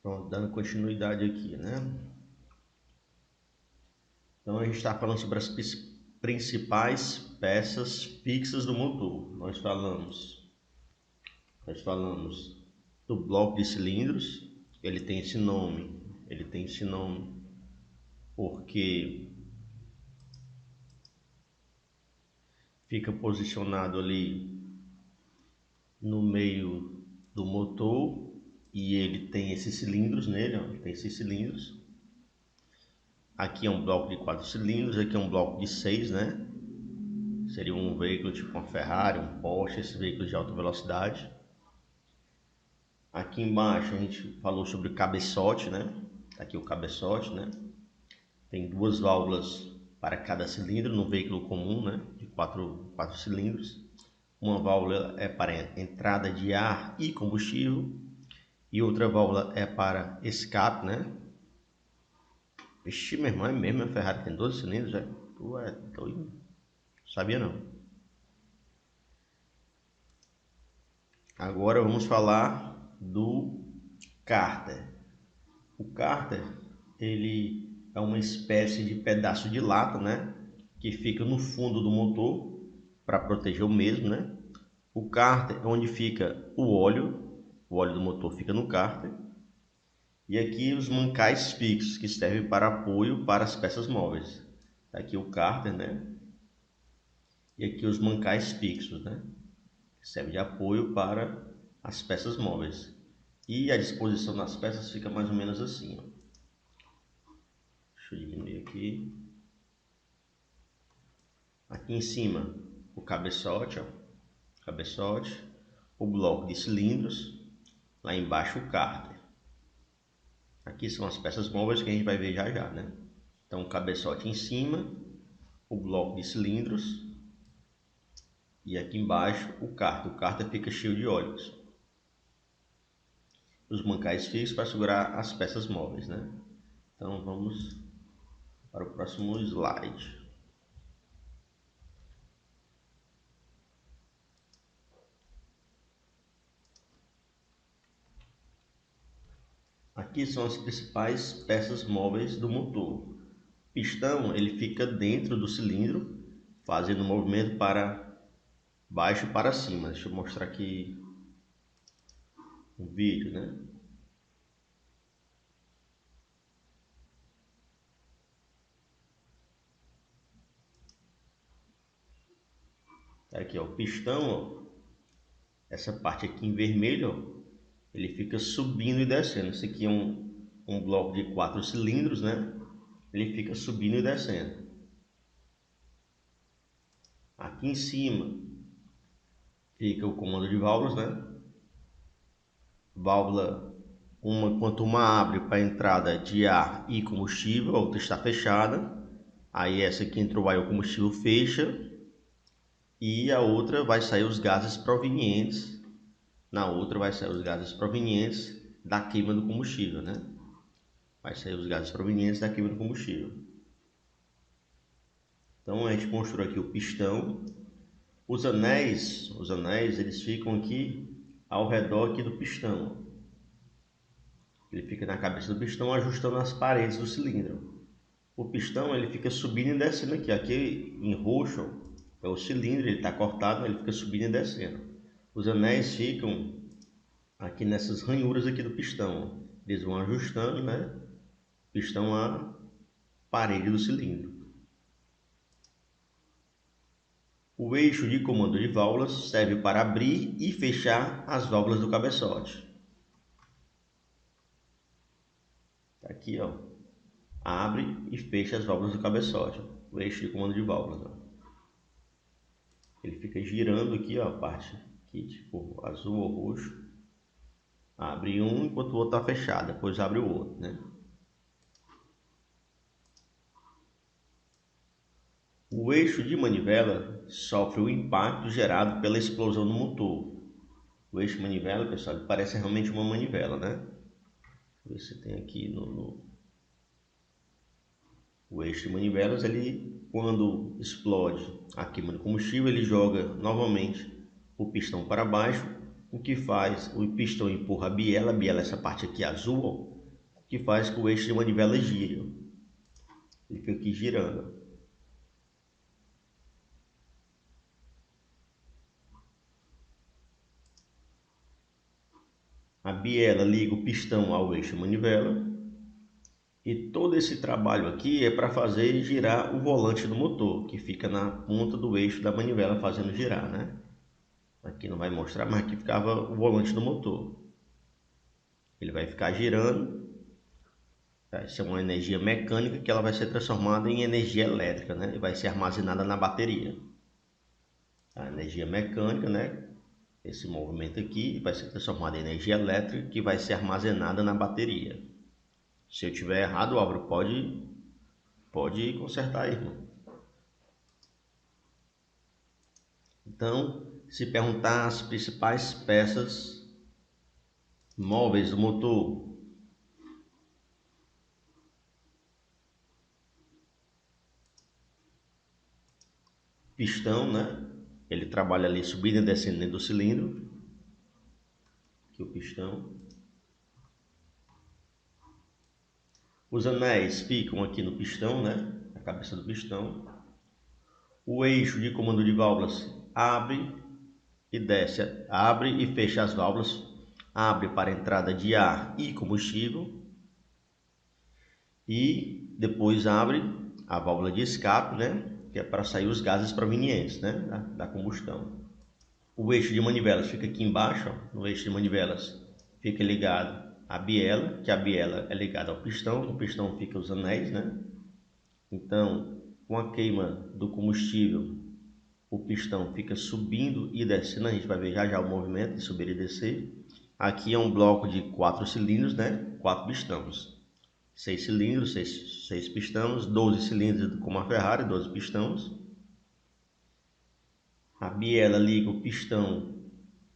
Pronto, dando continuidade aqui, né? Então a gente está falando sobre as principais peças fixas do motor. Nós falamos do bloco de cilindros. Ele tem esse nome porque fica posicionado ali no meio do motor e ele tem esses cilindros nele, ó, ele tem esses cilindros. Aqui é um bloco de 4 cilindros, aqui é um bloco de 6, né? Seria um veículo tipo uma Ferrari, um Porsche, esse veículo de alta velocidade. Aqui embaixo a gente falou sobre o cabeçote, né? Aqui o cabeçote, né? Tem duas válvulas para cada cilindro no veículo comum, né? De 4 cilindros. Uma válvula é para entrada de ar e combustível e outra válvula é para escape, né? Vixe, meu irmão, é mesmo, a Ferrari tem 12 cilindros, já? Tu é doido? Sabia não. Agora vamos falar do cárter. O cárter, ele é uma espécie de pedaço de lata, né? Que fica no fundo do motor para proteger o mesmo, né? O cárter é onde fica o óleo do motor fica no cárter. E aqui os mancais fixos, que servem para apoio para as peças móveis. Aqui o cárter, né? E aqui os mancais fixos, né? Que servem de apoio para as peças móveis. E a disposição das peças fica mais ou menos assim, ó. Deixa eu diminuir aqui. Aqui em cima o cabeçote, ó. Cabeçote, o bloco de cilindros, lá embaixo o cárter. Aqui são as peças móveis que a gente vai ver já já, né? Então o cabeçote em cima, o bloco de cilindros e aqui embaixo o cárter. O cárter fica cheio de óleos. Os mancais fixos para segurar as peças móveis, né? Então vamos para o próximo slide. Aqui são as principais peças móveis do motor. O pistão ele fica dentro do cilindro, fazendo um movimento para baixo e para cima. Deixa eu mostrar aqui um vídeo, né? Aqui, ó, o pistão, ó, essa parte aqui em vermelho, ó, ele fica subindo e descendo. Esse aqui é um bloco de 4 cilindros, né? Ele fica subindo e descendo. Aqui em cima fica o comando de válvulas, né? Válvula quanto uma abre para entrada de ar e combustível, a outra está fechada. Aí essa aqui entrou ar e o combustível fecha. E a outra vai sair os gases provenientes. Na outra vai sair os gases provenientes da queima do combustível, né? Vai sair os gases provenientes da queima do combustível. Então a gente construiu aqui o pistão. Os anéis eles ficam aqui ao redor aqui do pistão. Ele fica na cabeça do pistão ajustando as paredes do cilindro. O pistão ele fica subindo e descendo aqui. Aqui em roxo é o cilindro, ele está cortado, ele fica subindo e descendo. Os anéis ficam aqui nessas ranhuras aqui do pistão. Eles vão ajustando, né? Pistão à parede do cilindro. O eixo de comando de válvulas serve para abrir e fechar as válvulas do cabeçote. Aqui, ó, abre e fecha as válvulas do cabeçote. O eixo de comando de válvulas, ó. Ele fica girando aqui, ó, a parte aqui, tipo azul ou roxo. Abre um enquanto o outro está fechado, depois abre o outro, né? O eixo de manivela sofre o impacto gerado pela explosão do motor. O eixo de manivela, pessoal, ele parece realmente uma manivela, né? Deixa eu ver se tem aqui o eixo de manivelas, ele quando explode a queima do combustível, ele joga novamente o pistão para baixo. O que faz? O pistão empurra a biela é essa parte aqui azul, ó, que faz que o eixo de manivela gire. Ele fica aqui girando. A biela liga o pistão ao eixo de manivela. E todo esse trabalho aqui é para fazer girar o volante do motor, que fica na ponta do eixo da manivela fazendo girar, né? Aqui não vai mostrar, mas aqui ficava o volante do motor. Ele vai ficar girando. Essa é uma energia mecânica que ela vai ser transformada em energia elétrica, né? E vai ser armazenada na bateria. A energia mecânica, né? Esse movimento aqui vai ser transformado em energia elétrica que vai ser armazenada na bateria. Se eu tiver errado, Álvaro, pode consertar aí, irmão. Então, se perguntar as principais peças móveis do motor, pistão, né? Ele trabalha ali subindo e descendo dentro do cilindro. Aqui o pistão. Os anéis ficam aqui no pistão, né? A cabeça do pistão. O eixo de comando de válvulas abre e desce, abre e fecha as válvulas, abre para entrada de ar e combustível e depois abre a válvula de escape, né? Que é para sair os gases provenientes, né? Da combustão. O eixo de manivelas fica aqui embaixo, ó. No eixo de manivelas fica ligado a biela, que a biela é ligada ao pistão, no pistão fica os anéis, né? Então, com a queima do combustível, o pistão fica subindo e descendo, a gente vai ver já o movimento de subir e descer. Aqui é um bloco de 4 cilindros, né? 4 pistões. 6 cilindros, 6 pistões, 12 cilindros como a Ferrari, 12 pistões. A biela liga o pistão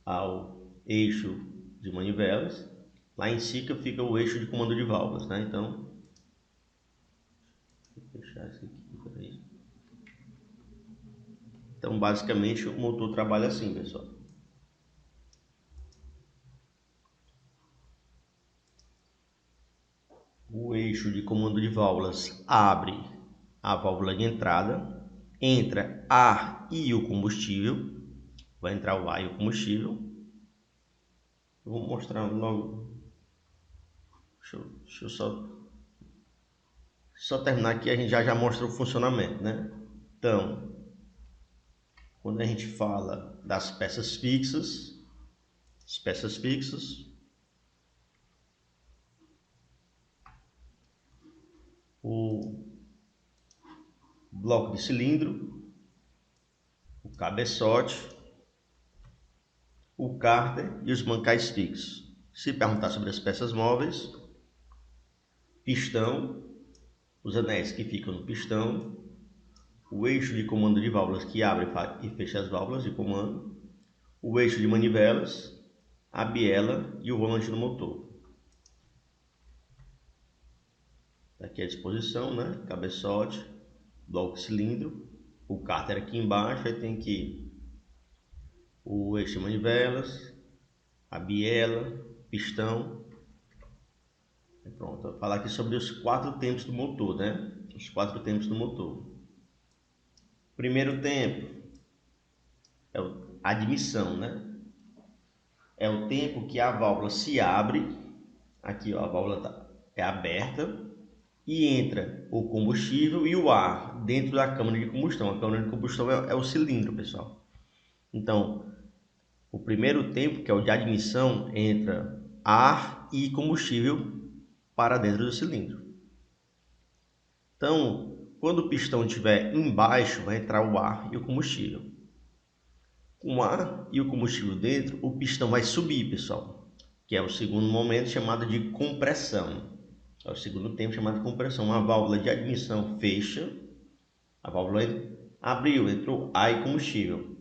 ao eixo de manivelas. Lá em cima fica o eixo de comando de válvulas, né? Então, vou fechar isso aqui, peraí. Então, basicamente, o motor trabalha assim, pessoal. O eixo de comando de válvulas abre a válvula de entrada, entra ar e o combustível, vai entrar o ar e o combustível. Eu vou mostrar logo, deixa eu só terminar aqui, a gente já mostra o funcionamento, né? Então, quando a gente fala das peças fixas, o bloco de cilindro, o cabeçote, o cárter e os mancais fixos. Se perguntar sobre as peças móveis, pistão, os anéis que ficam no pistão, o eixo de comando de válvulas que abre e fecha as válvulas de comando, o eixo de manivelas, a biela e o volante do motor. Aqui à disposição, né? Cabeçote, bloco de cilindro, o cárter aqui embaixo, aí tem aqui o eixo de manivelas, a biela, pistão. Pronto, vou falar aqui sobre os 4 tempos do motor, né? Os 4 tempos do motor. Primeiro tempo é a admissão, né? É o tempo que a válvula se abre, aqui ó, a válvula é aberta e entra o combustível e o ar dentro da câmara de combustão. A câmara de combustão é o cilindro, pessoal. Então, o primeiro tempo, que é o de admissão, entra ar e combustível para dentro do cilindro. Então, quando o pistão estiver embaixo, vai entrar o ar e o combustível. Com o ar e o combustível dentro, o pistão vai subir, pessoal, que é o segundo momento chamado de compressão. É o segundo tempo chamado de compressão. A válvula de admissão fecha, a válvula abriu, entrou ar e combustível.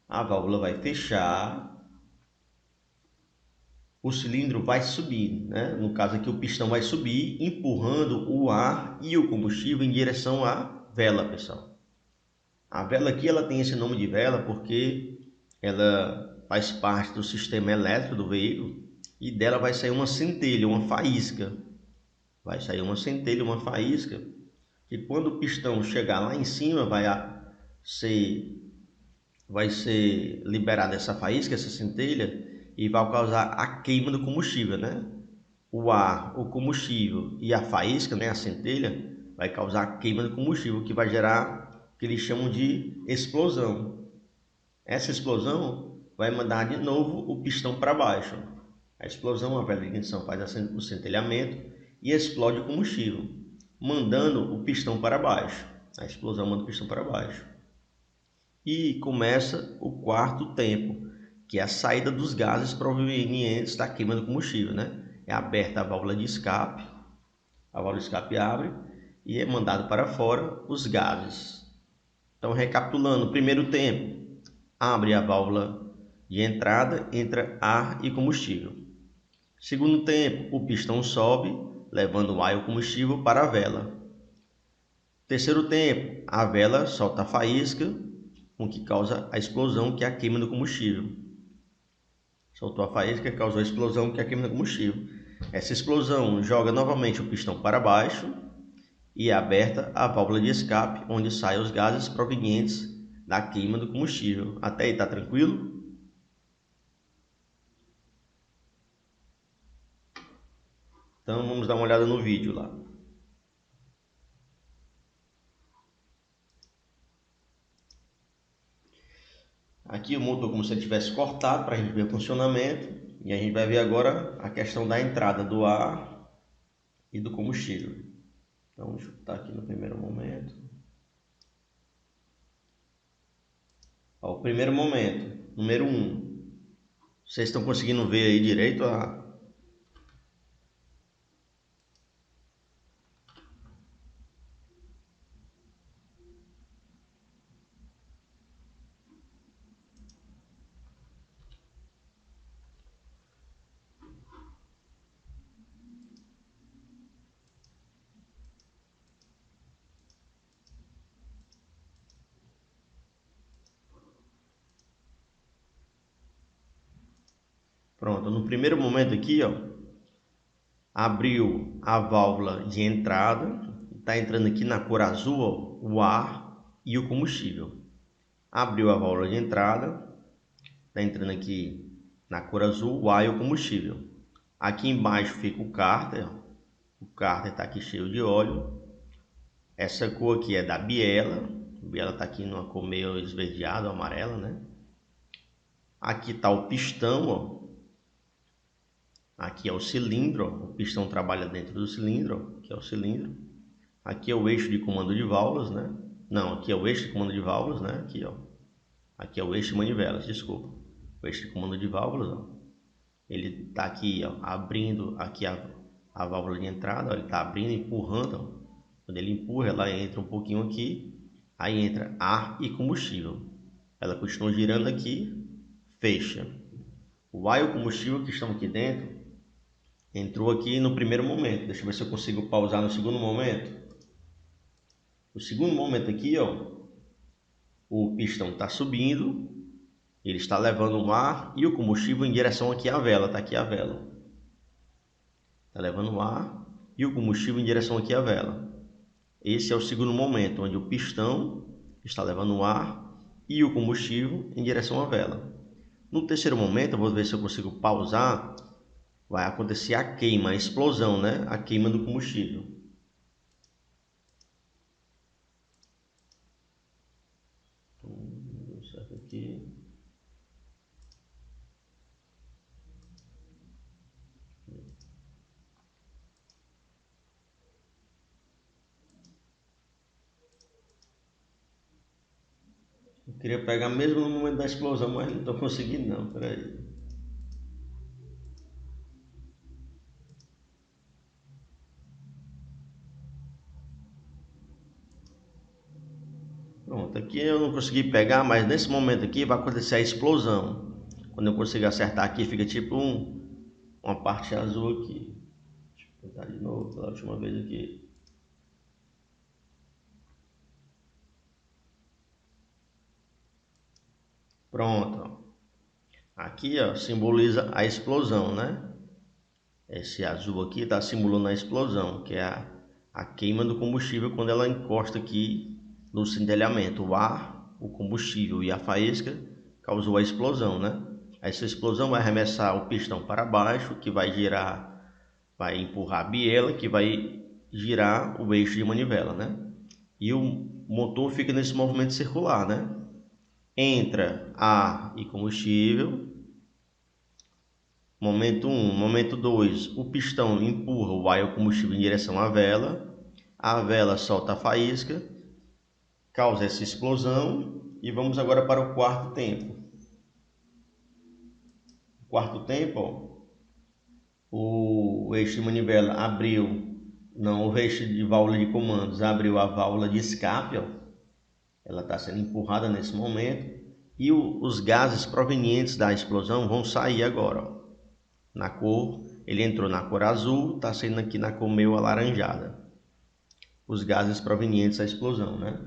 A válvula vai fechar, o cilindro vai subir, né? No caso aqui o pistão vai subir, empurrando o ar e o combustível em direção à vela, pessoal. A vela aqui ela tem esse nome de vela porque ela faz parte do sistema elétrico do veículo e dela vai sair uma centelha, uma faísca. vai sair uma centelha, uma faísca, que quando o pistão chegar lá em cima vai ser liberada essa faísca, essa centelha, e vai causar a queima do combustível, né? O ar, o combustível e a faísca, né, a centelha, vai causar a queima do combustível, que vai gerar o que eles chamam de explosão. Essa explosão vai mandar de novo o pistão para baixo. A explosão, a velha ignição faz o centelhamento e explode o combustível, mandando o pistão para baixo. A explosão manda o pistão para baixo. E começa o quarto tempo, que é a saída dos gases provenientes da queima do combustível, né? É aberta a válvula de escape, a válvula de escape abre e é mandado para fora os gases. Então, recapitulando, primeiro tempo, abre a válvula de entrada, entra ar e combustível. Segundo tempo, o pistão sobe, levando o ar e o combustível para a vela. Terceiro tempo, a vela solta a faísca, o que causa a explosão, que é a queima do combustível. Soltou a faísca, causou a explosão, que é a queima do combustível. Essa explosão joga novamente o pistão para baixo e é aberta a válvula de escape, onde saem os gases provenientes da queima do combustível. Até aí, tá tranquilo? Então vamos dar uma olhada no vídeo lá. Aqui o motor como se ele tivesse cortado para a gente ver o funcionamento. E a gente vai ver agora a questão da entrada do ar e do combustível. Então deixa eu botar aqui no primeiro momento. Ó, o primeiro momento, número 1. Vocês estão conseguindo ver aí direito a... Pronto, no primeiro momento aqui, ó, abriu a válvula de entrada, está entrando aqui na cor azul, ó, o ar e o combustível. Abriu a válvula de entrada, está entrando aqui na cor azul o ar e o combustível. Aqui embaixo fica o cárter, ó. O cárter está aqui cheio de óleo. Essa cor aqui é da biela, a biela está aqui numa cor meio esverdeada, amarela, né? Aqui está o pistão, ó. Aqui é o cilindro, ó. O pistão trabalha dentro do cilindro, ó. Aqui é o cilindro. Aqui é o eixo de comando de válvulas, né? Não, aqui é o eixo de comando de válvulas, né? Aqui, ó. Aqui é o eixo de manivelas, desculpa. O eixo de comando de válvulas, ó. Ele está aqui, ó, abrindo aqui a válvula de entrada, ó. Ele está abrindo, empurrando, ó. Quando ele empurra, ela entra um pouquinho aqui, aí entra ar e combustível. Ela continua girando aqui, fecha. O ar e o combustível que estão aqui dentro entrou aqui no primeiro momento. Deixa eu ver se eu consigo pausar no segundo momento. O segundo momento aqui, ó, o pistão está subindo, ele está levando o ar e o combustível em direção aqui à vela. Está aqui a vela. Está levando o ar e o combustível em direção aqui à vela. Esse é o segundo momento, onde o pistão está levando o ar e o combustível em direção à vela. No terceiro momento, eu vou ver se eu consigo pausar. Vai acontecer a queima, a explosão, né? A queima do combustível. Então, deu certo aqui. Eu queria pegar mesmo no momento da explosão, mas não estou conseguindo não, peraí. Pronto, aqui eu não consegui pegar, mas nesse momento aqui vai acontecer a explosão. Quando eu consigo acertar aqui, fica tipo uma parte azul aqui. Deixa eu tentar de novo pela última vez aqui. Pronto. Aqui, ó, simboliza a explosão, né? Esse azul aqui está simulando a explosão, que é a queima do combustível quando ela encosta aqui no cintilhamento. O ar, o combustível e a faísca causou a explosão, né? Essa explosão vai arremessar o pistão para baixo, que vai girar, vai empurrar a biela, que vai girar o eixo de manivela, né? E o motor fica nesse movimento circular, né? Entra ar e combustível. Momento 1, momento 2, o pistão empurra o ar e o combustível em direção à vela. A vela solta a faísca, causa essa explosão. E vamos agora para o quarto tempo. Quarto tempo, ó, o eixo de manivela abriu, não, o eixo de válvula de comandos abriu a válvula de escape, ó. Ela está sendo empurrada nesse momento e os gases provenientes da explosão vão sair agora, ó. Na cor, ele entrou na cor azul, está saindo aqui na cor meio alaranjada. Os gases provenientes da explosão, né?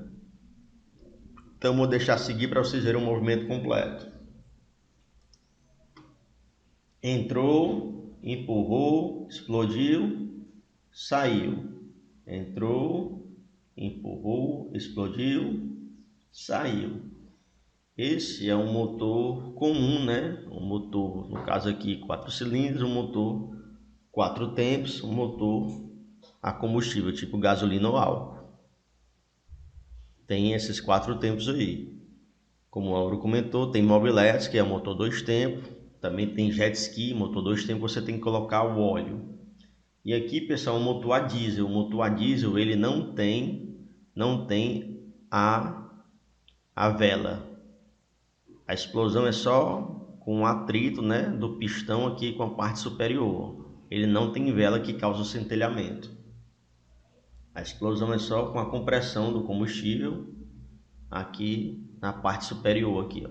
Então vou deixar seguir para vocês verem o movimento completo. Entrou, empurrou, explodiu, saiu. Entrou, empurrou, explodiu, saiu. Esse é um motor comum, né? Um motor, no caso aqui, 4 cilindros, um motor 4 tempos, um motor a combustível, tipo gasolina ou álcool. Tem esses 4 tempos aí. Como o Auro comentou, tem mobilete, que é motor 2 tempos. Também tem jet ski, motor 2 tempos, você tem que colocar o óleo. E aqui, pessoal, o motor a diesel. O motor a diesel, ele não tem a vela. A explosão é só com o atrito, né, do pistão aqui com a parte superior. Ele não tem vela que causa o centelhamento. A explosão é só com a compressão do combustível aqui na parte superior aqui, ó.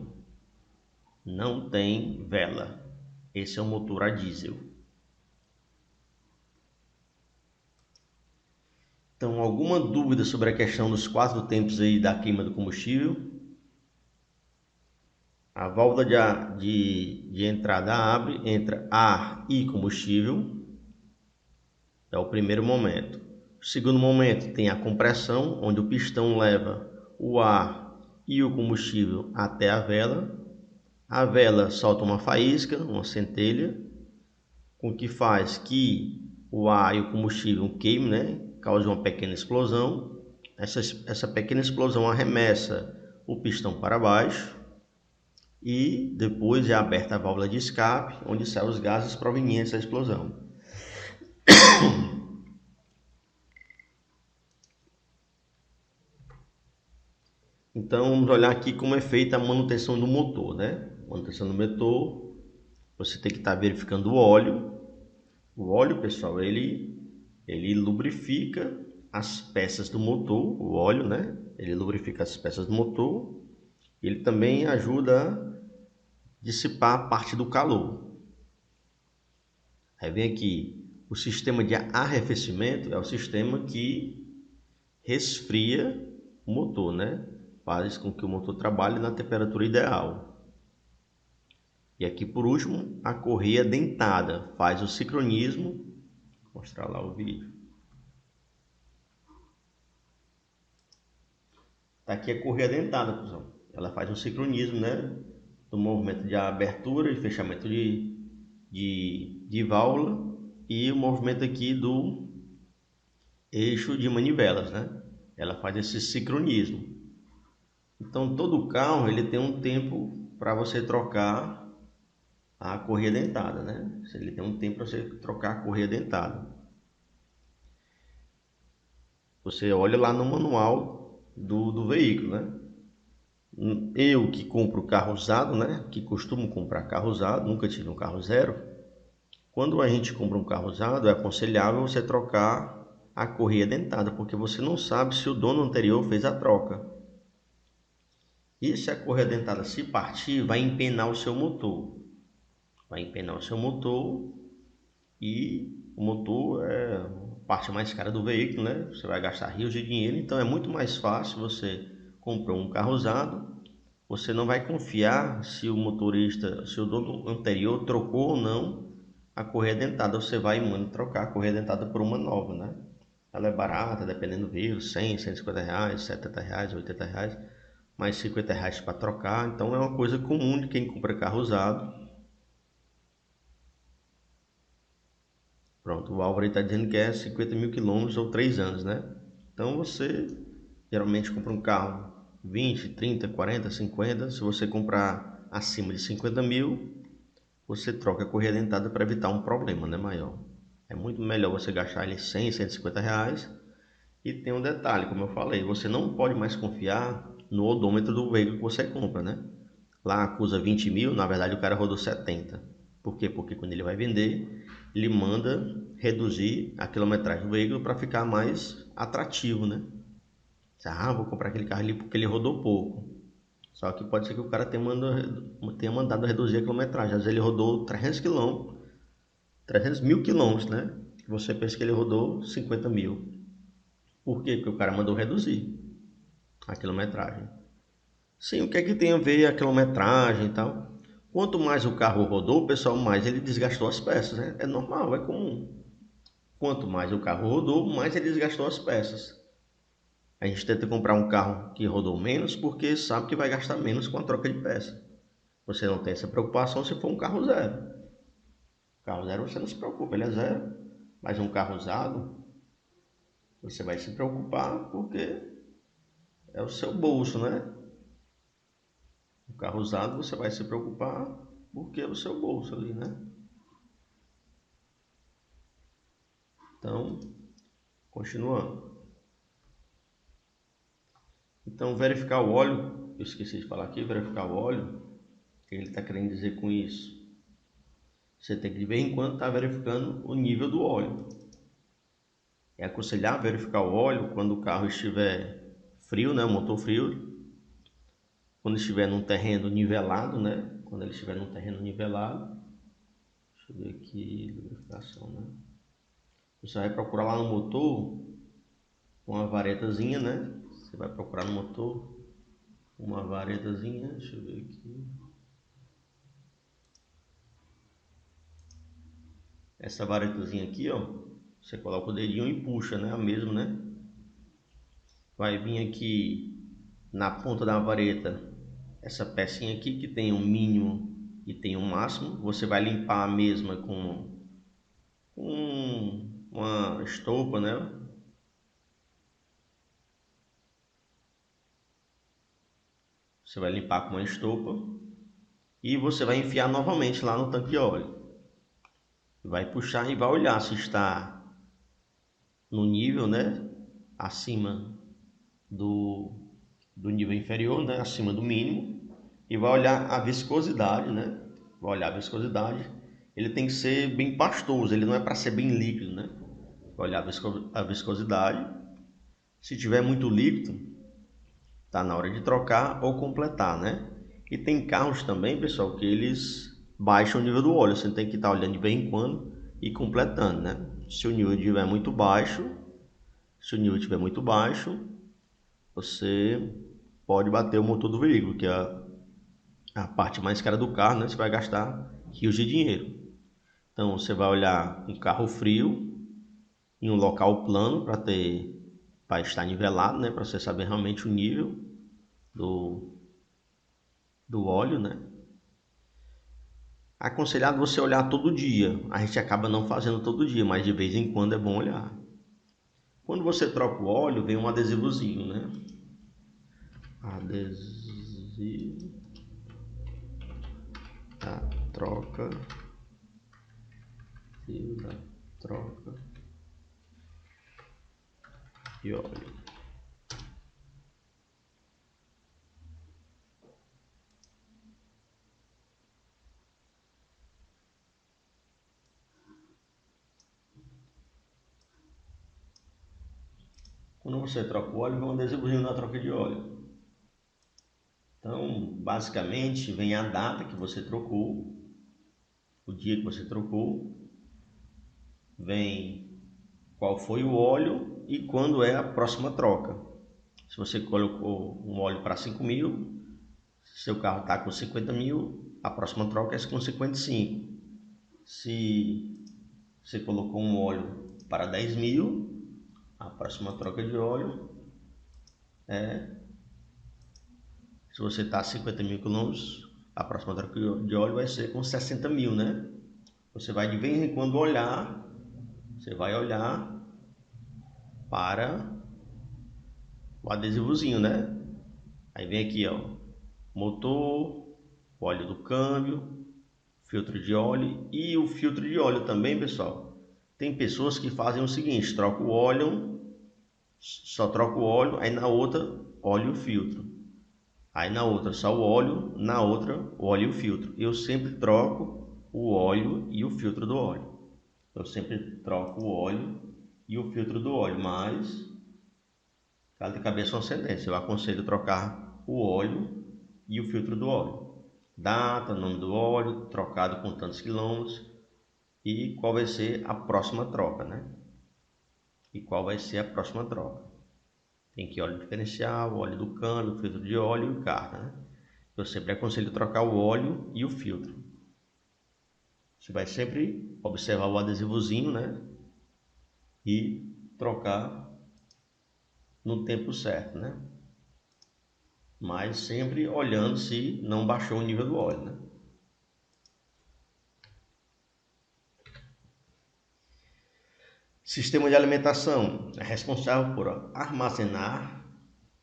Não tem vela. Esse é o motor a diesel. Então, alguma dúvida sobre a questão dos 4 tempos aí da queima do combustível? A válvula de entrada abre, entra ar e combustível. É o primeiro momento. O segundo momento tem a compressão, onde o pistão leva o ar e o combustível até a vela. A vela solta uma faísca, uma centelha, com que faz que o ar e o combustível queimem, né? Causa uma pequena explosão. Essa pequena explosão arremessa o pistão para baixo e depois é aberta a válvula de escape, onde saem os gases provenientes da explosão. Então vamos olhar aqui como é feita a manutenção do motor, né? Manutenção do motor, você tem que estar verificando o óleo. O óleo, pessoal, ele lubrifica as peças do motor, o óleo, né? Ele lubrifica as peças do motor. Ele também ajuda a dissipar a parte do calor. Aí vem aqui, o sistema de arrefecimento é o sistema que resfria o motor, né? Faz com que o motor trabalhe na temperatura ideal. E aqui por último, a correia dentada faz o sincronismo. Vou mostrar lá o vídeo. Tá aqui a correia dentada, pessoal. Ela faz um sincronismo, né? Do movimento de abertura e fechamento de válvula e o movimento aqui do eixo de manivelas, né? Ela faz esse sincronismo. Então todo carro ele tem um tempo para você trocar a correia dentada, né? Ele tem um tempo para você trocar a correia dentada. Você olha lá no manual do veículo, né? Eu que compro carro usado, né? Que costumo comprar carro usado, nunca tive um carro zero. Quando a gente compra um carro usado, é aconselhável você trocar a correia dentada, porque você não sabe se o dono anterior fez a troca. E se a correia dentada se partir, vai empenar o seu motor. Vai empenar o seu motor e o motor é a parte mais cara do veículo, né? Você vai gastar rios de dinheiro, então é muito mais fácil você comprar um carro usado. Você não vai confiar se o motorista, se o dono anterior trocou ou não A correia dentada você vai e manda trocar a correia dentada por uma nova, né? Ela é barata, dependendo do veículo, 100, 150 reais, 70 reais, 80 reais, mais 50 reais para trocar. Então é uma coisa comum de quem compra carro usado. Pronto, o Álvaro está dizendo que é 50 mil quilômetros ou 3 anos, né? Então você geralmente compra um carro 20, 30, 40, 50. Se você comprar acima de 50 mil, você troca a correia dentada para evitar um problema, né, maior. É muito melhor você gastar ali 100, 150 reais. E tem um detalhe, como eu falei, você não pode mais confiar no odômetro do veículo que você compra, né? Lá acusa 20 mil, na verdade o cara rodou 70. Por quê? Porque quando ele vai vender, ele manda reduzir a quilometragem do veículo para ficar mais atrativo, né? Vou comprar aquele carro ali porque ele rodou pouco. Só que pode ser que o cara tenha mandado reduzir a quilometragem. Às vezes ele rodou 300 quilômetros, 300 mil quilômetros, né? Você pensa que ele rodou 50 mil. Por quê? Porque o cara mandou reduzir a quilometragem. Sim, o que é que tem a ver a quilometragem e tal? Quanto mais o carro rodou, pessoal, mais ele desgastou as peças, né? É normal, é comum. Quanto mais o carro rodou, mais ele desgastou as peças. A gente tenta comprar um carro que rodou menos porque sabe que vai gastar menos com a troca de peça. Você não tem essa preocupação se for um carro zero. Carro zero você não se preocupa, ele é zero. Mas um carro usado, você vai se preocupar porque é o seu bolso, né? O carro usado você vai se preocupar porque é o seu bolso ali, né? Então, continuando. Então, verificar o óleo, eu esqueci de falar aqui, verificar o óleo, o que ele está querendo dizer com isso? Você tem que de vez em quando estar verificando o nível do óleo. É aconselhar verificar o óleo quando o carro estiver frio, né? O motor frio. Quando estiver num terreno nivelado, né? Quando ele estiver num terreno nivelado. Deixa eu ver aqui, lubrificação, né? Você vai procurar lá no motor uma varetazinha, né? Você vai procurar no motor uma varetazinha, deixa eu ver aqui. Essa varetazinha aqui, ó, você coloca o dedinho e puxa, né? A mesma, né? Vai vir aqui na ponta da vareta essa pecinha aqui que tem um mínimo e tem um máximo. Você vai limpar a mesma com uma estopa, né? Você vai limpar com uma estopa e você vai enfiar novamente lá no tanque de óleo. Vai puxar e vai olhar se está no nível, né? Acima do nível inferior, né? Acima do mínimo. E vai olhar a viscosidade, né? Vai olhar a viscosidade. Ele tem que ser bem pastoso, ele não é para ser bem líquido, né? Vai olhar a viscosidade. Se tiver muito líquido, tá na hora de trocar ou completar, né? E tem carros também, pessoal, que eles baixam o nível do óleo. Você tem que estar olhando de vez em quando e completando, né? Se o nível estiver muito baixo, você pode bater o motor do veículo, que é a parte mais cara do carro, né? Você vai gastar rios de dinheiro. Então você vai olhar um carro frio em um local plano para estar nivelado, né? Para você saber realmente o nível do, do óleo, né? Aconselhado você olhar todo dia. A gente acaba não fazendo todo dia, mas de vez em quando é bom olhar. Quando você troca o óleo, vem um adesivozinho, né? Adesivo da troca. Adesivo da troca de óleo. Quando você troca o óleo, vem um adesivozinho da troca de óleo. Então, basicamente, vem a data que você trocou, o dia que você trocou, vem qual foi o óleo e quando é a próxima troca. Se você colocou um óleo para 5 mil, seu carro está com 50 mil, a próxima troca é com 55. Se você colocou um óleo para 10.000, a próxima troca de óleo é, se você está a 50.000 quilômetros, a próxima troca de óleo vai ser com 60.000, né? Você vai de vez em quando olhar, você vai olhar para o adesivozinho, né? Aí vem aqui, ó, motor, óleo do câmbio, filtro de óleo e o filtro de óleo também, pessoal. Tem pessoas que fazem o seguinte, troca o óleo, só troca o óleo, aí na outra óleo e o filtro. Aí na outra só o óleo, na outra o óleo e o filtro. Eu sempre troco o óleo e o filtro do óleo. Eu sempre troco o óleo e o filtro do óleo, mas cada cabeça é uma sentença. Eu aconselho trocar o óleo e o filtro do óleo. Data, nome do óleo, trocado com tantos quilômetros e qual vai ser a próxima troca, né? E qual vai ser a próxima troca. Tem aqui óleo diferencial, óleo do câmbio, filtro de óleo e o carta, né? Eu sempre aconselho trocar o óleo e o filtro. Você vai sempre observar o adesivozinho, né? E trocar no tempo certo, né? Mas sempre olhando se não baixou o nível do óleo, né? Sistema de alimentação é responsável por armazenar,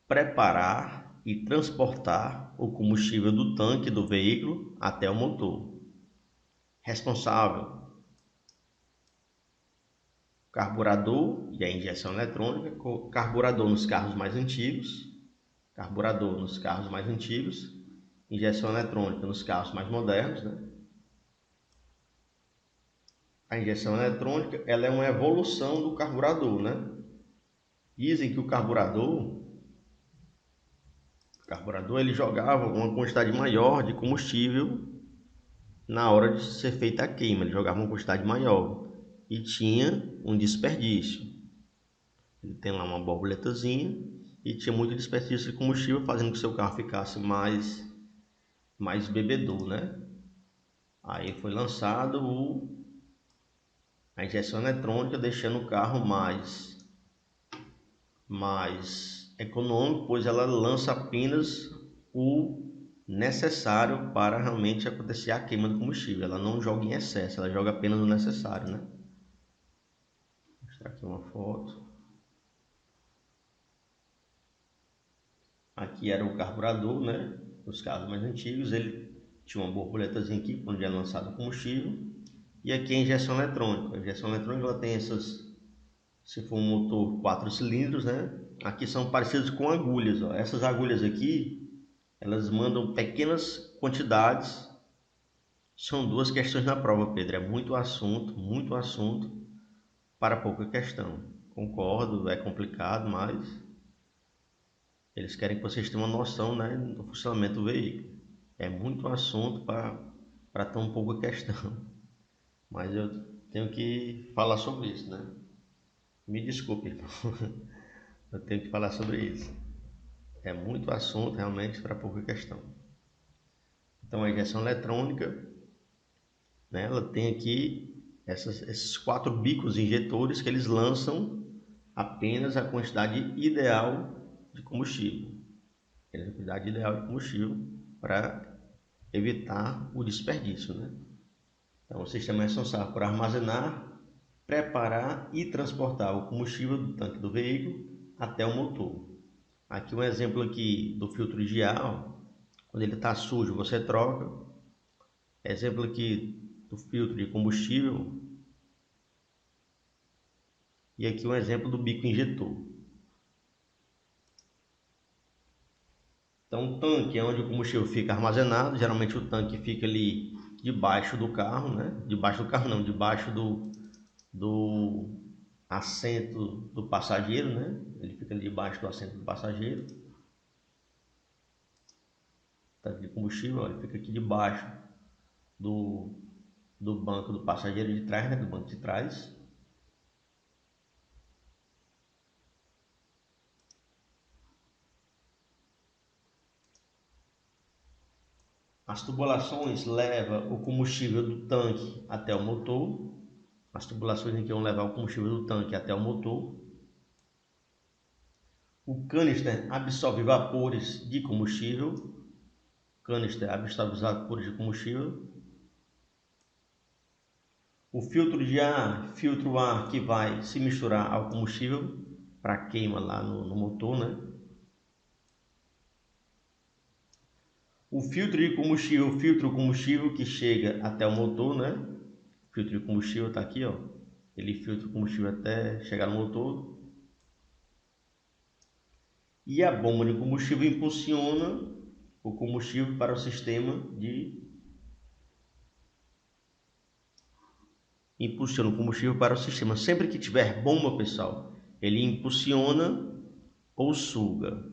preparar e transportar o combustível do tanque do veículo até o motor. Responsável carburador e a injeção eletrônica, carburador nos carros mais antigos, injeção eletrônica nos carros mais modernos, né? A injeção eletrônica, ela é uma evolução do carburador, né? Dizem que o carburador ele jogava uma quantidade maior de combustível na hora de ser feita a queima, ele jogava uma quantidade maior e tinha um desperdício. Ele tem lá uma borboletazinha e tinha muito desperdício de combustível, fazendo que o seu carro ficasse mais bebedor, né? Aí foi lançado a injeção eletrônica, deixando o carro mais econômico, pois ela lança apenas o necessário para realmente acontecer a queima do combustível. Ela não joga em excesso, ela joga apenas o necessário, né? Vou mostrar aqui uma foto. Aqui era o carburador, né? Os carros mais antigos, ele tinha uma borboletazinha aqui quando é lançado o combustível. E aqui a injeção eletrônica. A injeção eletrônica ela tem essas, se for um motor 4 cilindros, né? Aqui são parecidos com agulhas, ó. Essas agulhas aqui, elas mandam pequenas quantidades. São duas questões na prova, Pedro. É muito assunto para pouca questão. Concordo, é complicado, mas eles querem que vocês tenham uma noção, né, do funcionamento do veículo. É muito assunto para tão pouca questão. Mas eu tenho que falar sobre isso, né? Me desculpe, irmão. Eu tenho que falar sobre isso. É muito assunto realmente para pouca questão. Então a injeção eletrônica, né, ela tem aqui esses 4 bicos injetores que eles lançam apenas a quantidade ideal de combustível. A quantidade ideal de combustível para evitar o desperdício, né? Então o sistema é responsável por armazenar, preparar e transportar o combustível do tanque do veículo até o motor. Aqui um exemplo aqui do filtro de ar, quando ele está sujo você troca. Exemplo aqui do filtro de combustível. E aqui um exemplo do bico injetor. Então o tanque é onde o combustível fica armazenado. Geralmente o tanque fica ali debaixo do carro, né? Debaixo do carro não, debaixo do assento do passageiro, né? Ele fica ali debaixo do assento do passageiro. Tanque de combustível, ele fica aqui debaixo do banco do passageiro de trás, né? Do banco de trás. As tubulações levam o combustível do tanque até o motor. As tubulações aqui vão levar o combustível do tanque até o motor. O canister absorve vapores de combustível. O canister absorve vapores de combustível. O filtro de ar filtra o ar que vai se misturar ao combustível para queima lá no motor, né? O filtro de combustível filtra o combustível que chega até o motor, né? O filtro de combustível está aqui, ó. Ele filtra o combustível até chegar no motor. E a bomba de combustível impulsiona o combustível para o sistema de... Impulsiona o combustível para o sistema. Sempre que tiver bomba, pessoal, ele impulsiona ou suga.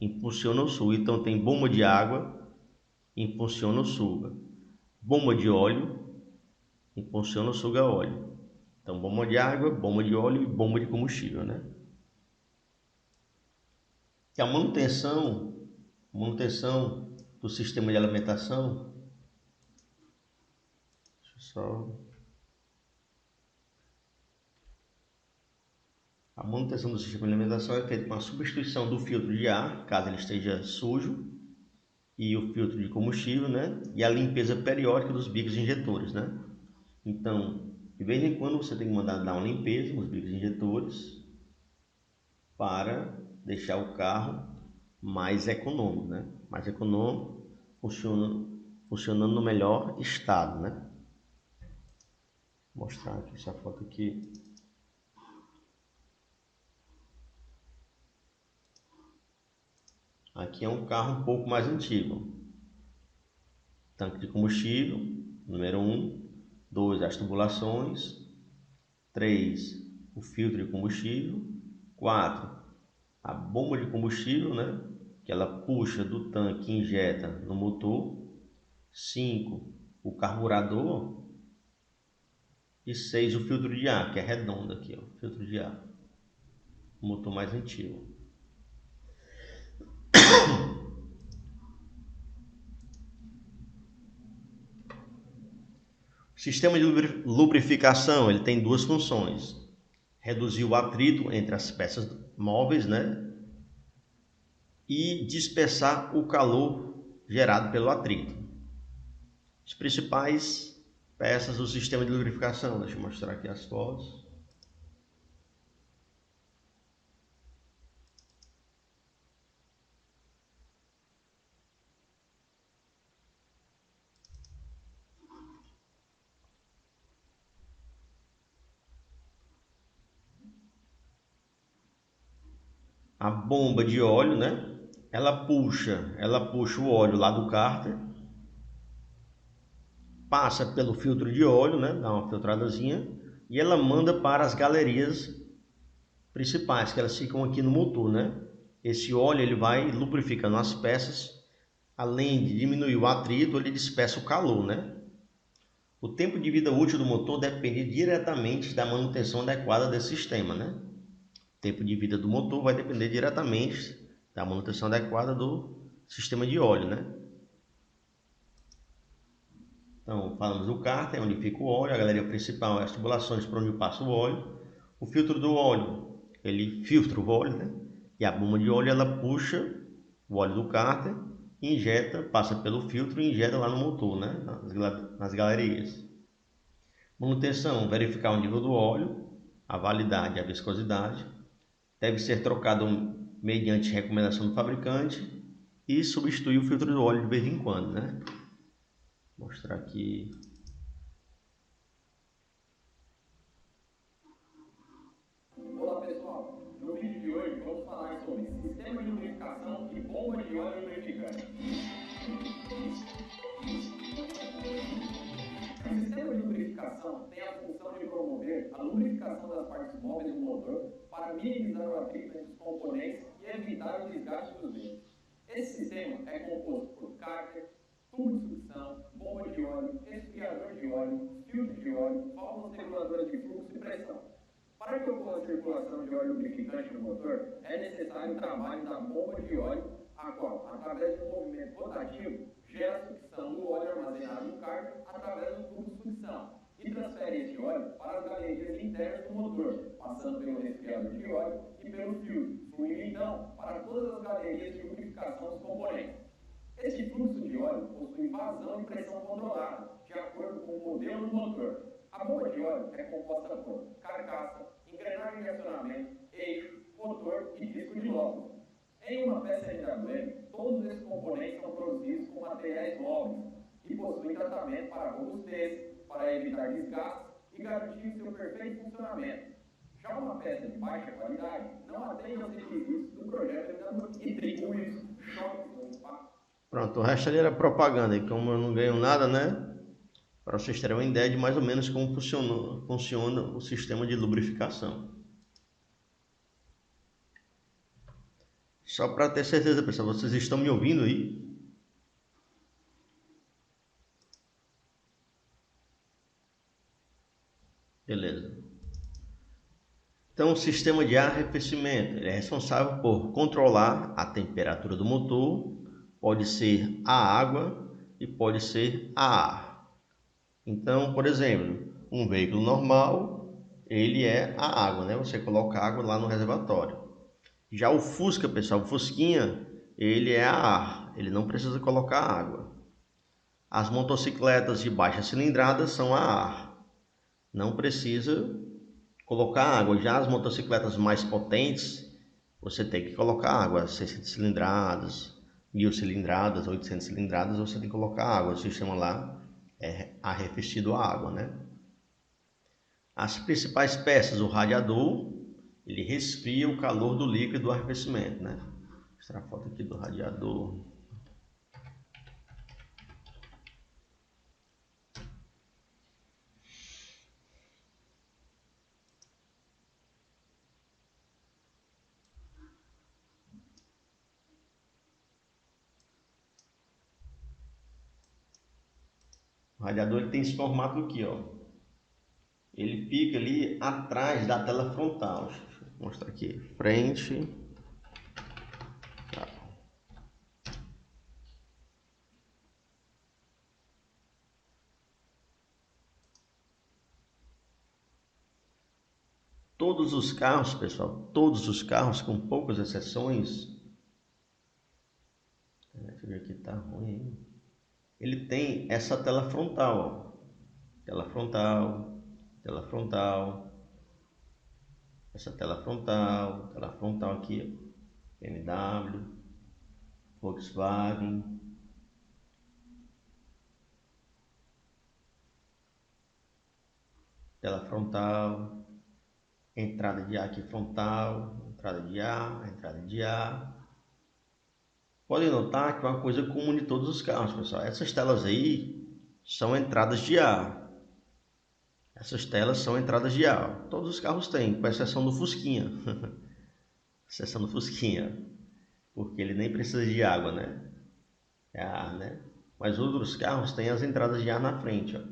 Impulsiona ou suga. Então tem bomba de água, impulsiona ou suga. Bomba de óleo, impulsiona ou suga óleo. Então bomba de água, bomba de óleo e bomba de combustível, né? E a manutenção do sistema de alimentação. Deixa eu só... A manutenção do sistema de alimentação é feita com a substituição do filtro de ar, caso ele esteja sujo, e o filtro de combustível, né? E a limpeza periódica dos bicos injetores, né? Então, de vez em quando você tem que mandar dar uma limpeza nos bicos injetores para deixar o carro mais econômico, né? Mais econômico, funcionando no melhor estado, né? Vou mostrar aqui essa foto aqui. Aqui é um carro um pouco mais antigo. Tanque de combustível, número 1. 2, as tubulações. 3, o filtro de combustível. 4, a bomba de combustível, né? Que ela puxa do tanque e injeta no motor. 5, o carburador. E 6, o filtro de ar, que é redondo aqui, ó, filtro de ar. O motor mais antigo. O sistema de lubrificação, ele tem duas funções. Reduzir o atrito entre as peças móveis, né? E dispersar o calor gerado pelo atrito. As principais peças do sistema de lubrificação. Deixa eu mostrar aqui as fotos. A bomba de óleo, né? Ela puxa o óleo lá do cárter, passa pelo filtro de óleo, né? Dá uma filtradazinha e ela manda para as galerias principais, que elas ficam aqui no motor, né? Esse óleo ele vai lubrificando as peças, além de diminuir o atrito, ele dispersa o calor, né? O tempo de vida útil do motor depende diretamente da manutenção adequada desse sistema, né? O tempo de vida do motor vai depender diretamente da manutenção adequada do sistema de óleo, né? Então, falamos do cárter, onde fica o óleo, a galeria principal é as tubulações por onde passa o óleo. O filtro do óleo, ele filtra o óleo, né? E a bomba de óleo, ela puxa o óleo do cárter, injeta, passa pelo filtro e injeta lá no motor, né? Nas galerias. Manutenção, verificar o nível do óleo, a validade e a viscosidade. Deve ser trocado mediante recomendação do fabricante e substituir o filtro do óleo de vez em quando, né? Vou mostrar aqui. Olá pessoal, no vídeo de hoje vamos falar sobre sistema de lubrificação e bomba de óleo lubrificante. O sistema de lubrificação tem a função de promover a lubrificação das partes móveis do motor para minimizar o atrito entre os componentes e evitar o desgaste dos ventos. Esse sistema é composto por cárter, tubo de sucção, bomba de óleo, resfriador de óleo, filtro de óleo, válvulas reguladoras de fluxo e pressão. Para que ocorra a circulação de óleo lubrificante no motor, é necessário o trabalho da bomba de óleo, a qual, através de um movimento rotativo, gera sucção do óleo armazenado no cárter através do tubo de sucção e transfere esse óleo para as galerias internas do motor, passando pelo resfriador de óleo e pelo filtro, fluindo então para todas as galerias de lubrificação dos componentes. Este fluxo de óleo possui vazão e pressão controlada, de acordo com o modelo do motor. A bomba de óleo é composta por carcaça, engrenagem de acionamento, eixo, motor e disco de lóbulos. Em uma peça MWM, todos esses componentes são produzidos com materiais móveis e possuem tratamento para robustez, para evitar desgaste e garantir seu perfeito funcionamento. Já uma peça de baixa qualidade não atende aos requisitos do projeto MWM e tem com isso choques no impacto. Pronto, o resto ali era propaganda, e como eu não ganho nada, né? Para vocês terem uma ideia de mais ou menos como funciona o sistema de lubrificação. Só para ter certeza, pessoal, vocês estão me ouvindo aí? Beleza. Então, o sistema de arrefecimento ele é responsável por controlar a temperatura do motor, pode ser a água e pode ser a ar. Então, por exemplo, um veículo normal, ele é a água, né? Você coloca água lá no reservatório. Já o Fusca, pessoal, o Fusquinha, ele é a ar, ele não precisa colocar água. As motocicletas de baixa cilindrada são a ar, não precisa colocar água. Já as motocicletas mais potentes, você tem que colocar água, 600 cilindradas, 1000 cilindradas, 800 cilindradas, você tem que colocar água. O sistema lá é arrefecido a água, né? As principais peças, o radiador, ele resfria o calor do líquido do arrefecimento, né? Vou mostrar a foto aqui do radiador. O radiador ele tem esse formato aqui, ó. Ele fica ali atrás da tela frontal. Deixa eu mostrar aqui. Frente. Tá. Todos os carros, pessoal, todos os carros, com poucas exceções. Deixa eu ver aqui, tá ruim. Ele tem essa tela frontal, ó. Tela frontal, tela frontal. Essa tela frontal aqui, ó. BMW, Volkswagen. Tela frontal, entrada de ar aqui frontal, entrada de ar, entrada de ar. Podem notar que é uma coisa comum de todos os carros, pessoal. Essas telas aí são entradas de ar. Essas telas são entradas de ar. Todos os carros têm, com exceção do Fusquinha. Exceção do Fusquinha. Porque ele nem precisa de água, né? É ar, né? Mas outros carros têm as entradas de ar na frente, ó.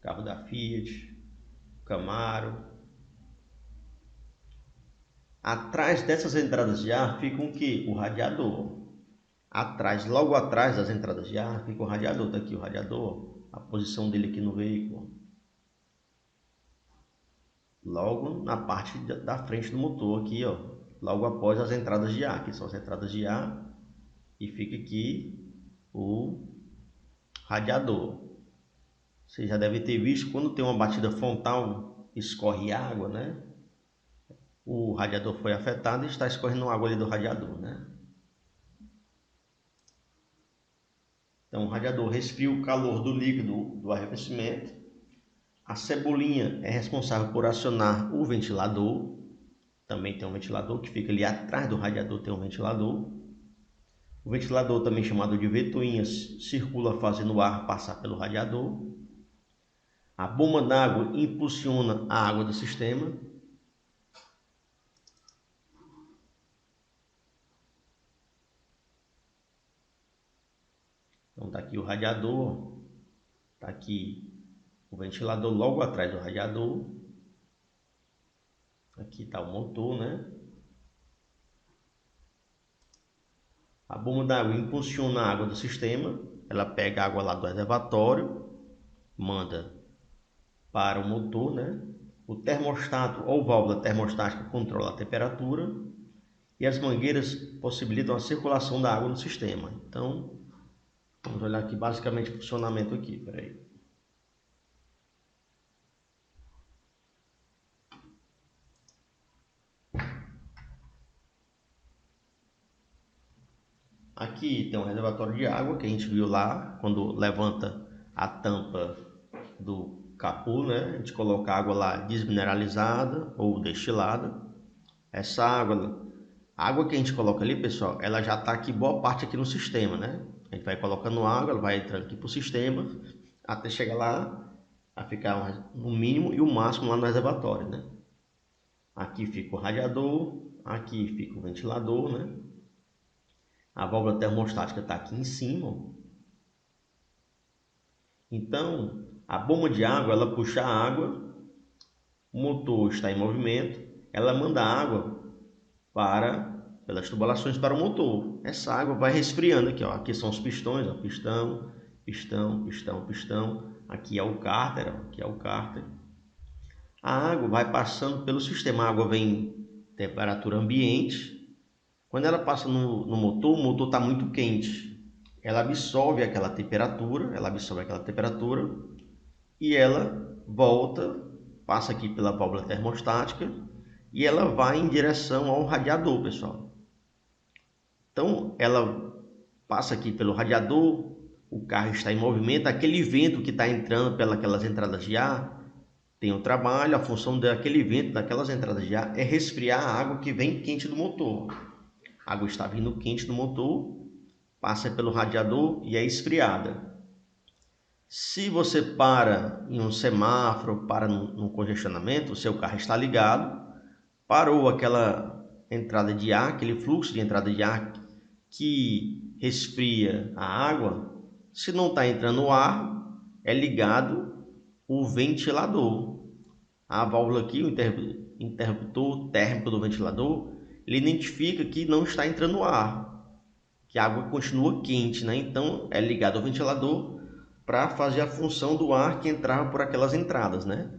Carro da Fiat, Camaro. Atrás dessas entradas de ar fica o que? O radiador. Atrás, logo atrás das entradas de ar fica o radiador. Tá aqui o radiador, a posição dele aqui no veículo. Logo na parte da frente do motor aqui, ó. Logo após as entradas de ar. Aqui são as entradas de ar. E fica aqui o radiador. Você já deve ter visto quando tem uma batida frontal, escorre água, né? O radiador foi afetado e está escorrendo água ali do radiador, né? Então o radiador resfria o calor do líquido do arrefecimento. A cebolinha é responsável por acionar o ventilador. Também tem um ventilador que fica ali atrás do radiador, tem um ventilador. O ventilador, também chamado de ventoinhas, circula fazendo o ar passar pelo radiador. A bomba d'água impulsiona a água do sistema. Então tá aqui o radiador, tá aqui o ventilador logo atrás do radiador. Aqui tá o motor, né? A bomba d'água impulsiona a água do sistema, ela pega a água lá do reservatório, manda para o motor, né? O termostato ou válvula termostática controla a temperatura e as mangueiras possibilitam a circulação da água no sistema. Então, vamos olhar aqui basicamente o funcionamento aqui. Peraí. Aqui tem um reservatório de água que a gente viu lá quando levanta a tampa do capô, né? A gente coloca a água lá desmineralizada ou destilada. Essa água, a água que a gente coloca ali, pessoal, ela já está aqui boa parte aqui no sistema, né? A gente vai colocando água, ela vai entrando aqui para o sistema até chegar lá a ficar no mínimo e o máximo lá no reservatório, né? Aqui fica o radiador, aqui fica o ventilador, né? A válvula termostática está aqui em cima. Então, a bomba de água, ela puxa a água, o motor está em movimento, ela manda a água pelas tubulações para o motor. Essa água vai resfriando aqui, ó. Aqui são os pistões, ó. Pistão, pistão, pistão, pistão. Aqui é o cárter, ó. Aqui é o cárter. A água vai passando pelo sistema, a água vem em temperatura ambiente. Quando ela passa no motor, o motor está muito quente. Ela absorve aquela temperatura, e ela volta, passa aqui pela válvula termostática e ela vai em direção ao radiador, pessoal. Então, ela passa aqui pelo radiador, o carro está em movimento, aquele vento que está entrando pelas entradas de ar tem o trabalho, a função daquele vento, daquelas entradas de ar é resfriar a água que vem quente do motor. A água está vindo quente do motor, passa pelo radiador e é esfriada. Se você para em um semáforo, para num congestionamento, o seu carro está ligado, parou aquela entrada de ar, aquele fluxo de entrada de ar que resfria a água. Se não está entrando o ar, é ligado o ventilador. A válvula aqui, o interruptor térmico do ventilador, ele identifica que não está entrando ar, que a água continua quente, né? Então é ligado ao ventilador para fazer a função do ar que entrava por aquelas entradas, né?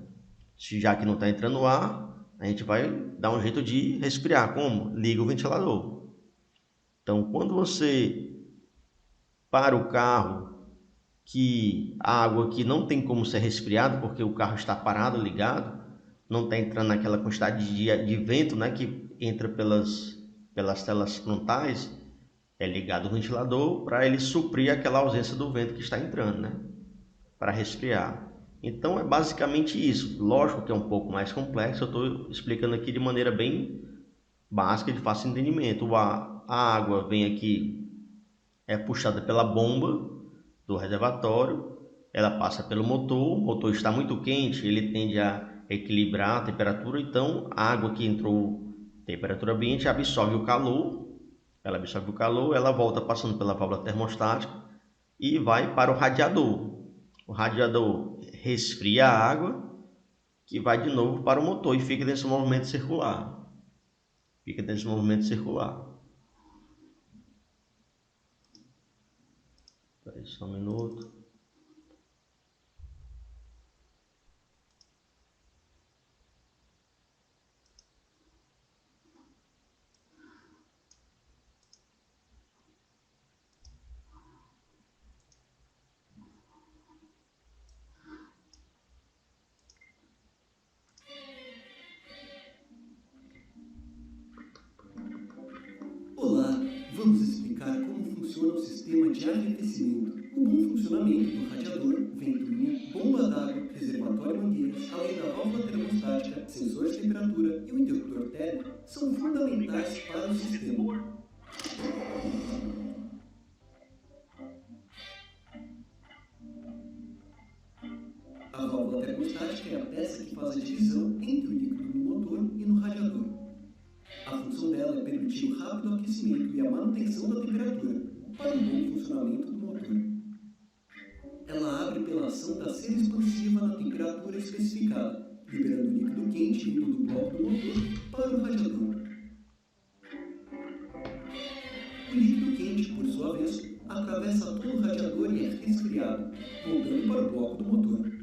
Já que não está entrando ar, a gente vai dar um jeito de resfriar. Como? Liga o ventilador. Então, quando você para o carro, que a água aqui não tem como ser resfriada, porque o carro está parado, ligado, não está entrando naquela quantidade de vento, né, que entra pelas telas frontais, é ligado o ventilador para ele suprir aquela ausência do vento que está entrando, né, para resfriar. Então é basicamente isso. Lógico que é um pouco mais complexo, eu estou explicando aqui de maneira bem básica, de fácil entendimento. A água vem aqui, é puxada pela bomba do reservatório, ela passa pelo motor, o motor está muito quente, ele tende a equilibrar a temperatura, então a água que entrou temperatura ambiente absorve o calor, ela volta passando pela válvula termostática e vai para o radiador. O radiador resfria a água, que vai de novo para o motor e fica nesse movimento circular. Espera aí só um minuto. Olá, vamos explicar como funciona o sistema de arrefecimento, o bom funcionamento do radiador, ventoinha, bomba d'água, reservatório mangueiras, além da válvula termostática, sensor de temperatura e o interruptor térmico são fundamentais para o sistema. A válvula termostática é a peça que faz a divisão entre o líquido no motor e no radiador. A função dela é permitir o rápido aquecimento e a manutenção da temperatura, para o bom funcionamento do motor. Ela abre pela ação da cera expansiva na temperatura especificada, liberando o líquido quente vindo do bloco do motor para o radiador. O líquido quente atravessa todo o radiador e é resfriado, voltando para o bloco do motor.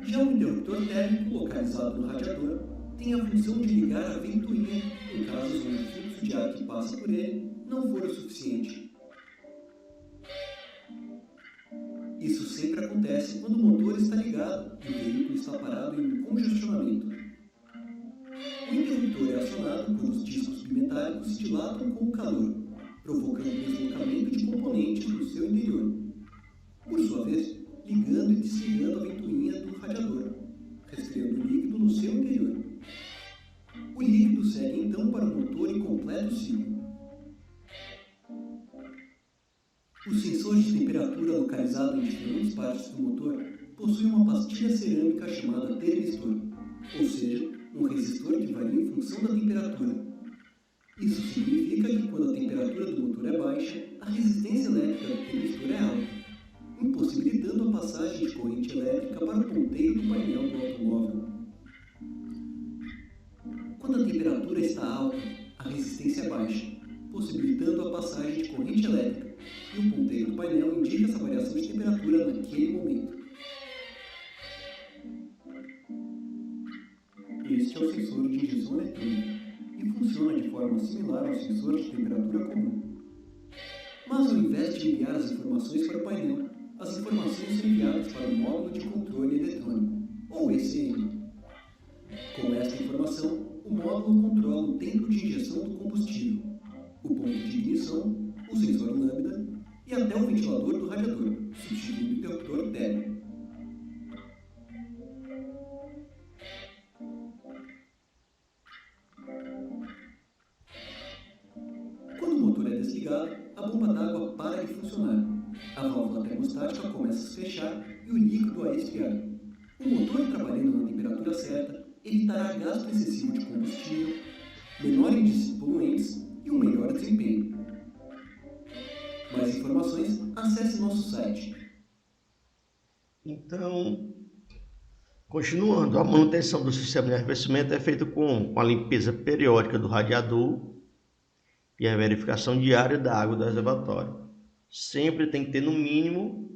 Já o interruptor térmico localizado no radiador tem a função de ligar a ventoinha em casos onde o fluxo de ar que passa por ele não for o suficiente. Isso sempre acontece quando o motor está ligado e o veículo está parado em um congestionamento. O interruptor é acionado quando os discos bimetálicos se dilatam com o calor, provocando o deslocamento de componentes no seu interior. Por sua vez, ligando e desligando a ventoinha do radiador, resfriando o líquido no seu interior. O líquido segue então para o motor em completo ciclo. Os sensores de temperatura localizados em diferentes partes do motor possuem uma pastilha cerâmica chamada termistor, ou seja, um resistor que varia em função da temperatura. Isso significa que quando a temperatura do motor é baixa, a resistência elétrica do termistor é alta, impossibilitando a passagem de corrente elétrica para o ponteiro do painel do automóvel. Quando a temperatura está alta, a resistência é baixa, possibilitando a passagem de corrente elétrica, e o ponteiro do painel indica essa variação de temperatura naquele momento. Este é o sensor de injeção eletrônica e funciona de forma similar ao sensor de temperatura comum. Mas ao invés de enviar as informações para o painel, as informações são enviadas para o módulo de controle eletrônico, ou ECM. Com esta informação, o módulo controla o tempo de injeção do combustível, o ponto de ignição, o sensor lambda e até o ventilador do radiador, substituindo o interruptor térmico. Quando o motor é desligado, a bomba d'água para de funcionar. A válvula termostática começa a se fechar e o líquido a esfriar. O motor trabalhando na temperatura certa evitará gasto excessivo de combustível, menor índice de poluentes e um melhor desempenho. Mais informações, acesse nosso site. Então, continuando, a manutenção do sistema de arrefecimento é feita com a limpeza periódica do radiador e a verificação diária da água do reservatório. Sempre tem que ter no mínimo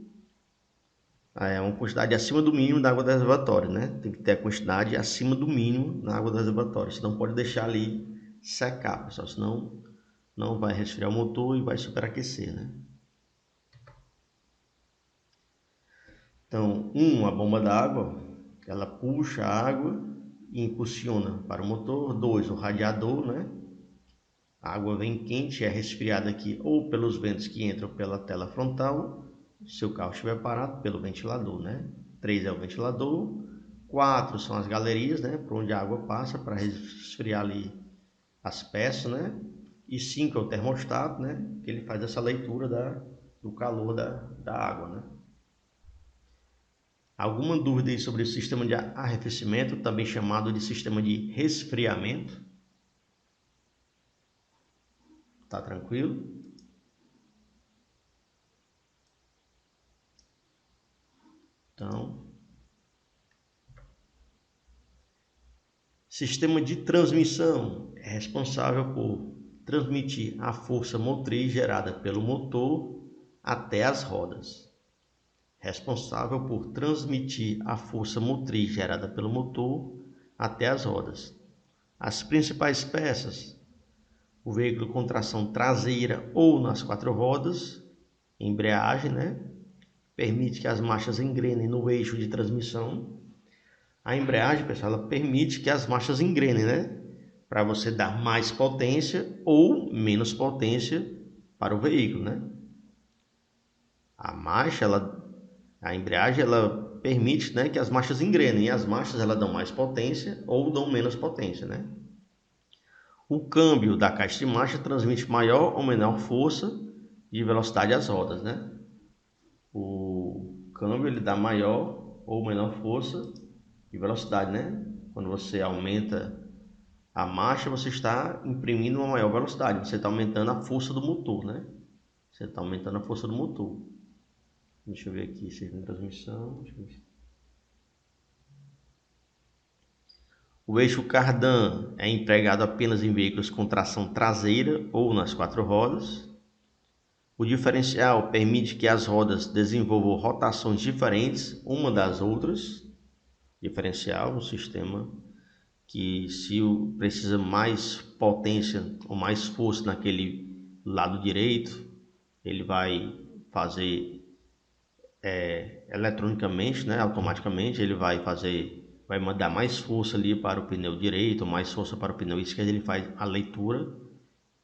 uma quantidade acima do mínimo da água do reservatório, né? Tem que ter a quantidade acima do mínimo na água do reservatório. Você não pode deixar ali secar, pessoal, senão não vai resfriar o motor e vai superaquecer, né? Então, a bomba d'água, ela puxa a água e impulsiona para o motor. 2, o radiador, né? A água vem quente, é resfriada aqui ou pelos ventos que entram pela tela frontal, se o carro estiver parado, pelo ventilador, né? 3 é o ventilador. 4 são as galerias, né? Por onde a água passa para resfriar ali as peças, né? E 5 é o termostato, né? Que ele faz essa leitura do calor da água, né? Alguma dúvida aí sobre o sistema de arrefecimento, também chamado de sistema de resfriamento? Tá tranquilo? Então, sistema de transmissão é responsável por transmitir a força motriz gerada pelo motor até as rodas. Responsável por transmitir a força motriz gerada pelo motor até as rodas. As principais peças: o veículo com tração traseira ou nas 4 rodas, embreagem, né? Permite que as marchas engrenem no eixo de transmissão. A embreagem, pessoal, ela permite que as marchas engrenem, né? Para você dar mais potência ou menos potência para o veículo, né? A embreagem, ela permite, né, que as marchas engrenem. E as marchas, elas dão mais potência ou dão menos potência, né? O câmbio da caixa de marcha transmite maior ou menor força de velocidade às rodas, né? O câmbio, ele dá maior ou menor força de velocidade, né? Quando você aumenta a marcha, você está imprimindo uma maior velocidade, você está aumentando a força do motor, né? Você está aumentando a força do motor. Deixa eu ver aqui, sistema de transmissão. O eixo cardan é empregado apenas em veículos com tração traseira ou nas 4 rodas. O diferencial permite que as rodas desenvolvam rotações diferentes uma das outras. Diferencial, um sistema que se precisa mais potência ou mais força naquele lado direito, ele vai fazer eletronicamente, né, automaticamente, ele vai mandar mais força ali para o pneu direito, mais força para o pneu esquerdo, ele faz a leitura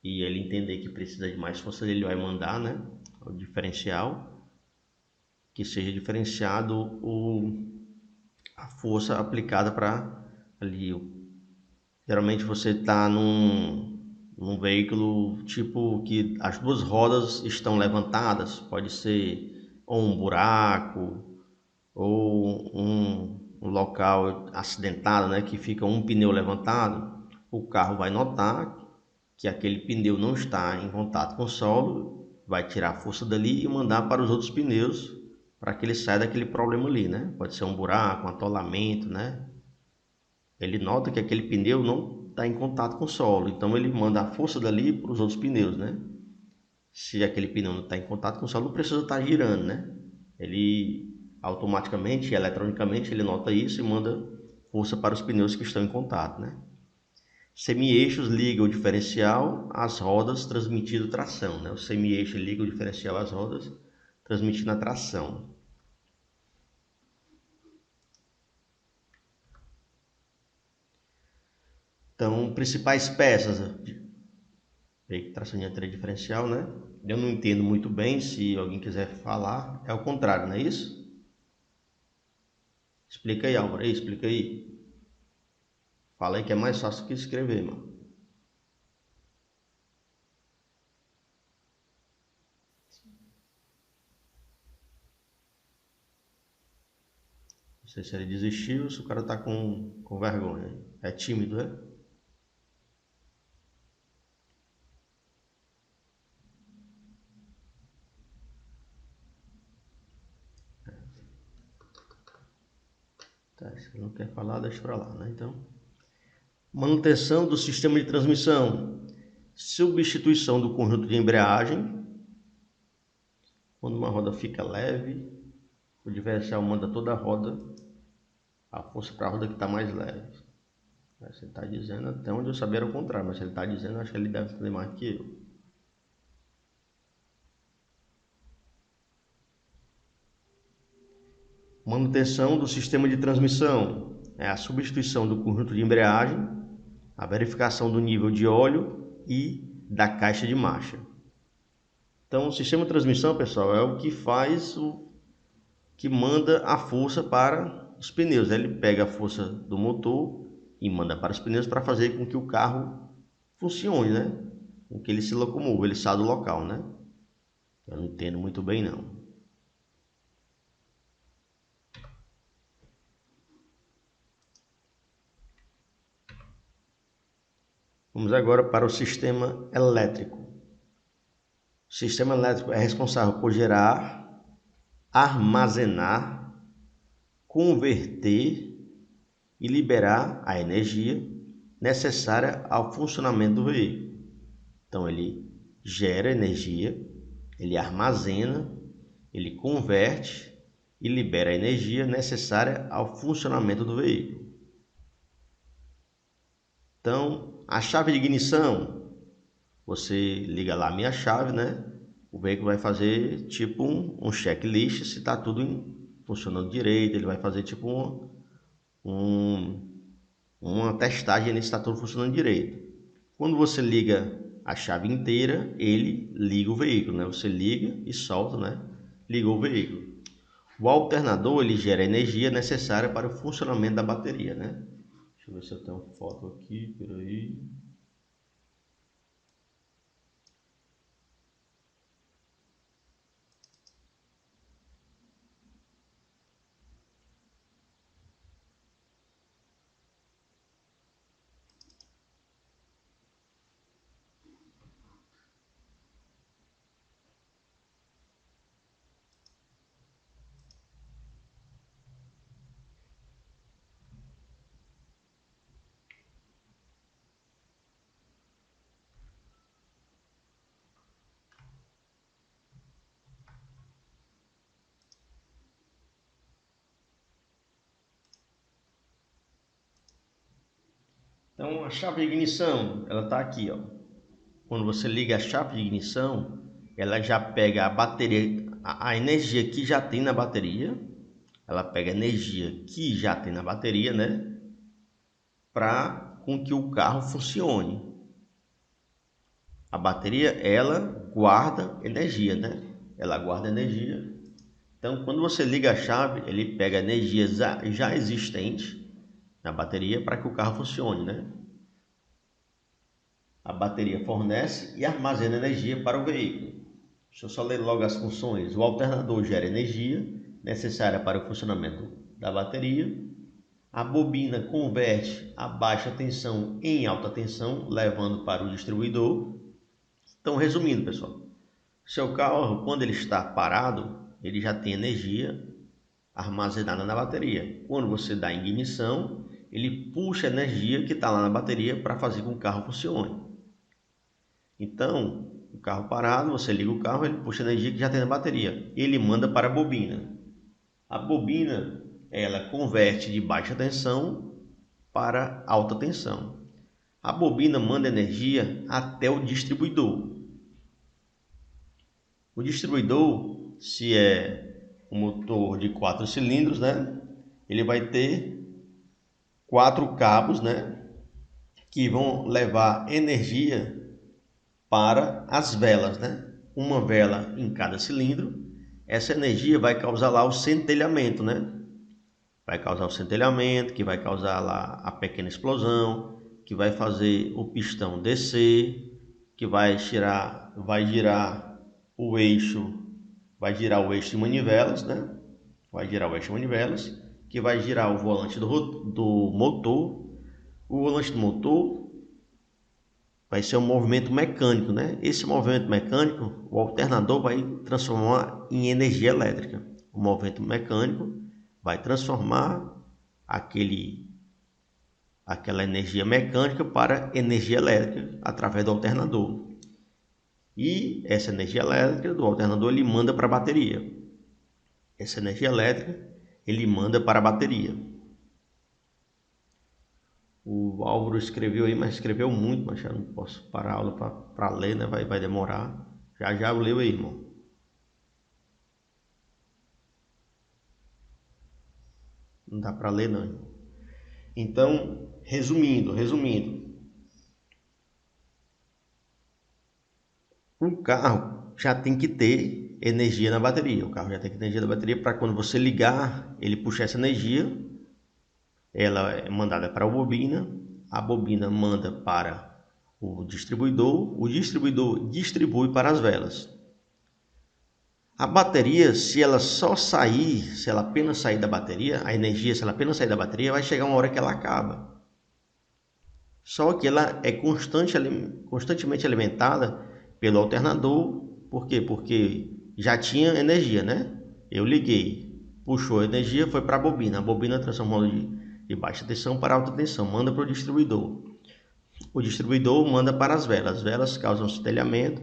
e ele entender que precisa de mais força, ele vai mandar, né, o diferencial, que seja diferenciado a força aplicada para ali. Geralmente você está num veículo tipo que as duas rodas estão levantadas, pode ser ou um buraco ou um local acidentado, né, que fica um pneu levantado. O carro vai notar que aquele pneu não está em contato com o solo, vai tirar a força dali e mandar para os outros pneus para que ele saia daquele problema ali, né? Pode ser um buraco, um atolamento, né? Ele nota que aquele pneu não está em contato com o solo, então ele manda a força dali para os outros pneus, né? Se aquele pneu não está em contato com o solo, não precisa estar girando, né? Ele automaticamente, eletronicamente, ele nota isso e manda força para os pneus que estão em contato, né? Semi-eixos liga o diferencial às rodas transmitindo tração, né? O semi-eixo liga o diferencial às rodas transmitindo a tração. Então, principais peças, tração dianteira diferencial, né? Eu não entendo muito bem, se alguém quiser falar, é o contrário, não é isso? Explica aí, Álvaro, explica aí. Fala aí que é mais fácil que escrever, mano. Não sei se ele desistiu ou se o cara tá com vergonha. É tímido, é? Tá, se ele não quer falar, deixa pra lá, né? Então, manutenção do sistema de transmissão. Substituição do conjunto de embreagem. Quando uma roda fica leve, o diferencial manda toda a roda, a força para a roda que está mais leve. Se ele está dizendo, até onde eu sabia era o contrário, mas se ele está dizendo, acho que ele deve entender mais que eu. Manutenção do sistema de transmissão. É a substituição do conjunto de embreagem, a verificação do nível de óleo e da caixa de marcha. Então, o sistema de transmissão, pessoal, é o que faz que manda a força para os pneus. Ele pega a força do motor e manda para os pneus para fazer com que o carro funcione, né? Com que ele se locomova, ele saia do local, né? Eu não entendo muito bem, não. Vamos agora para o sistema elétrico. O sistema elétrico é responsável por gerar, armazenar, converter e liberar a energia necessária ao funcionamento do veículo. Então ele gera energia, ele armazena, ele converte e libera a energia necessária ao funcionamento do veículo. Então, a chave de ignição, você liga lá a minha chave, né? O veículo vai fazer tipo um checklist se está tudo funcionando direito. Ele vai fazer tipo uma testagem se está tudo funcionando direito. Quando você liga a chave inteira, ele liga o veículo, né? Você liga e solta, né? Ligou o veículo. O alternador, ele gera a energia necessária para o funcionamento da bateria, né? Deixa eu ver se eu tenho foto aqui, peraí. Então a chave de ignição, ela está aqui, ó. Quando você liga a chave de ignição, ela já pega a bateria, a energia que já tem na bateria, ela pega a energia que já tem na bateria, né? Para com que o carro funcione. A bateria, ela guarda energia, né? Ela guarda energia. Então, quando você liga a chave, ele pega a energia já existente na bateria para que o carro funcione, né? A bateria fornece e armazena energia para o veículo. Deixa eu só ler logo as funções. O alternador gera energia necessária para o funcionamento da bateria. A bobina converte a baixa tensão em alta tensão, levando para o distribuidor. Então, resumindo, pessoal, seu carro, quando ele está parado, ele já tem energia armazenada na bateria. Quando você dá ignição, ele puxa a energia que está lá na bateria para fazer com que o carro funcione. Então, o carro parado, você liga o carro, ele puxa a energia que já tem na bateria. Ele manda para a bobina. A bobina, ela converte de baixa tensão para alta tensão. A bobina manda energia até o distribuidor. O distribuidor, se é um motor de 4 cilindros, né, ele vai ter 4 cabos, né, que vão levar energia para as velas, né? Uma vela em cada cilindro. Essa energia vai causar lá o centelhamento, né? Vai causar o centelhamento, que vai causar lá a pequena explosão, que vai fazer o pistão descer, que vai girar o eixo, de manivelas, né? Vai girar o eixo de manivelas, que vai girar o volante do motor. O volante do motor vai ser um movimento mecânico, né? Esse movimento mecânico, o alternador vai transformar em energia elétrica. O movimento mecânico vai transformar aquela energia mecânica para energia elétrica através do alternador. E essa energia elétrica do alternador ele manda para a bateria. Essa energia elétrica ele manda para a bateria. O Álvaro escreveu aí, mas escreveu muito, mas eu não posso parar a aula para ler, né? Vai demorar. Já eu leio aí, irmão. Não dá para ler, não, irmão. Então, resumindo. O carro já tem que ter energia na bateria. O carro já tem que ter energia na bateria para quando você ligar, ele puxar essa energia. Ela é mandada para a bobina manda para o distribuidor distribui para as velas. A bateria, se ela apenas sair da bateria, a energia, se ela apenas sair da bateria, vai chegar uma hora que ela acaba. Só que ela é constantemente alimentada pelo alternador. Por quê? Porque já tinha energia, né? Eu liguei, puxou a energia, foi para a bobina transformou de baixa tensão para alta tensão, manda para o distribuidor. O distribuidor manda para as velas causam centelhamento,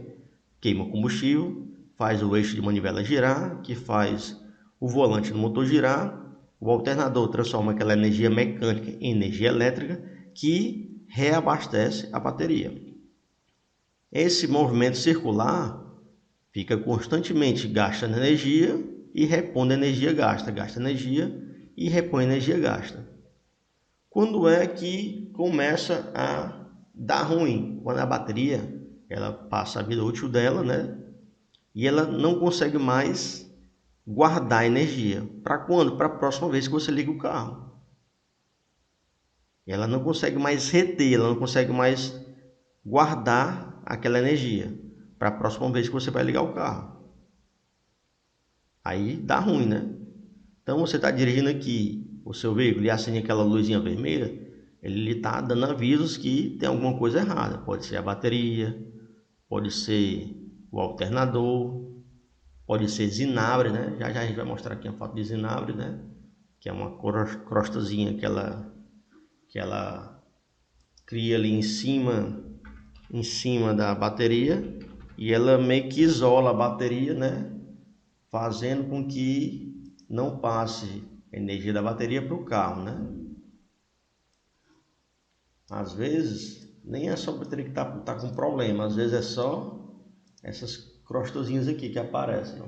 queima combustível, faz o eixo de manivela girar, que faz o volante do motor girar, o alternador transforma aquela energia mecânica em energia elétrica, que reabastece a bateria. Esse movimento circular fica constantemente gastando energia e repondo energia gasta energia e repõe energia gasta. Quando é que começa a dar ruim? Quando a bateria ela passa a vida útil dela, né? E ela não consegue mais guardar energia. Para quando? Para a próxima vez que você liga o carro. Ela não consegue mais reter, ela não consegue mais guardar aquela energia para a próxima vez que você vai ligar o carro. Aí dá ruim, né? Então você está dirigindo aqui o seu veículo e acende aquela luzinha vermelha, ele está dando avisos que tem alguma coisa errada. Pode ser a bateria, pode ser o alternador, pode ser zinabre, né? Já a gente vai mostrar aqui a foto de zinabre, né? Que é uma crostazinha que ela cria ali em cima da bateria, e ela meio que isola a bateria, né? Fazendo com que não passe a energia da bateria para o carro, né? Às vezes, nem é só a bateria que tá com problema, às vezes é só essas crostazinhas aqui que aparecem, ó.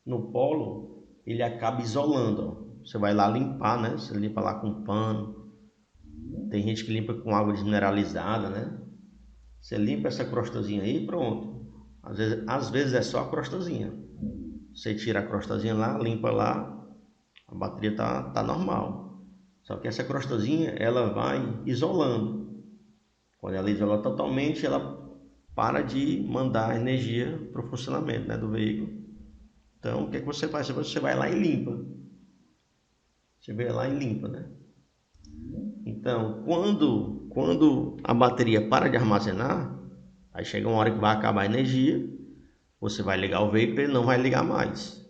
No polo, ele acaba isolando, ó. Você vai lá limpar, né? Você limpa lá com pano. Tem gente que limpa com água desmineralizada, né? Você limpa essa crostazinha aí e pronto. Às vezes é só a crostazinha. Você tira a crostazinha lá, limpa lá, a bateria tá normal. Só que essa crostazinha, ela vai isolando. Quando ela isola totalmente, ela para de mandar energia para o funcionamento, né, do veículo. Então, o que é que você faz? Você vai lá e limpa. Você vai lá e limpa, né? Então, quando a bateria para de armazenar, aí chega uma hora que vai acabar a energia, você vai ligar o veículo e ele não vai ligar mais.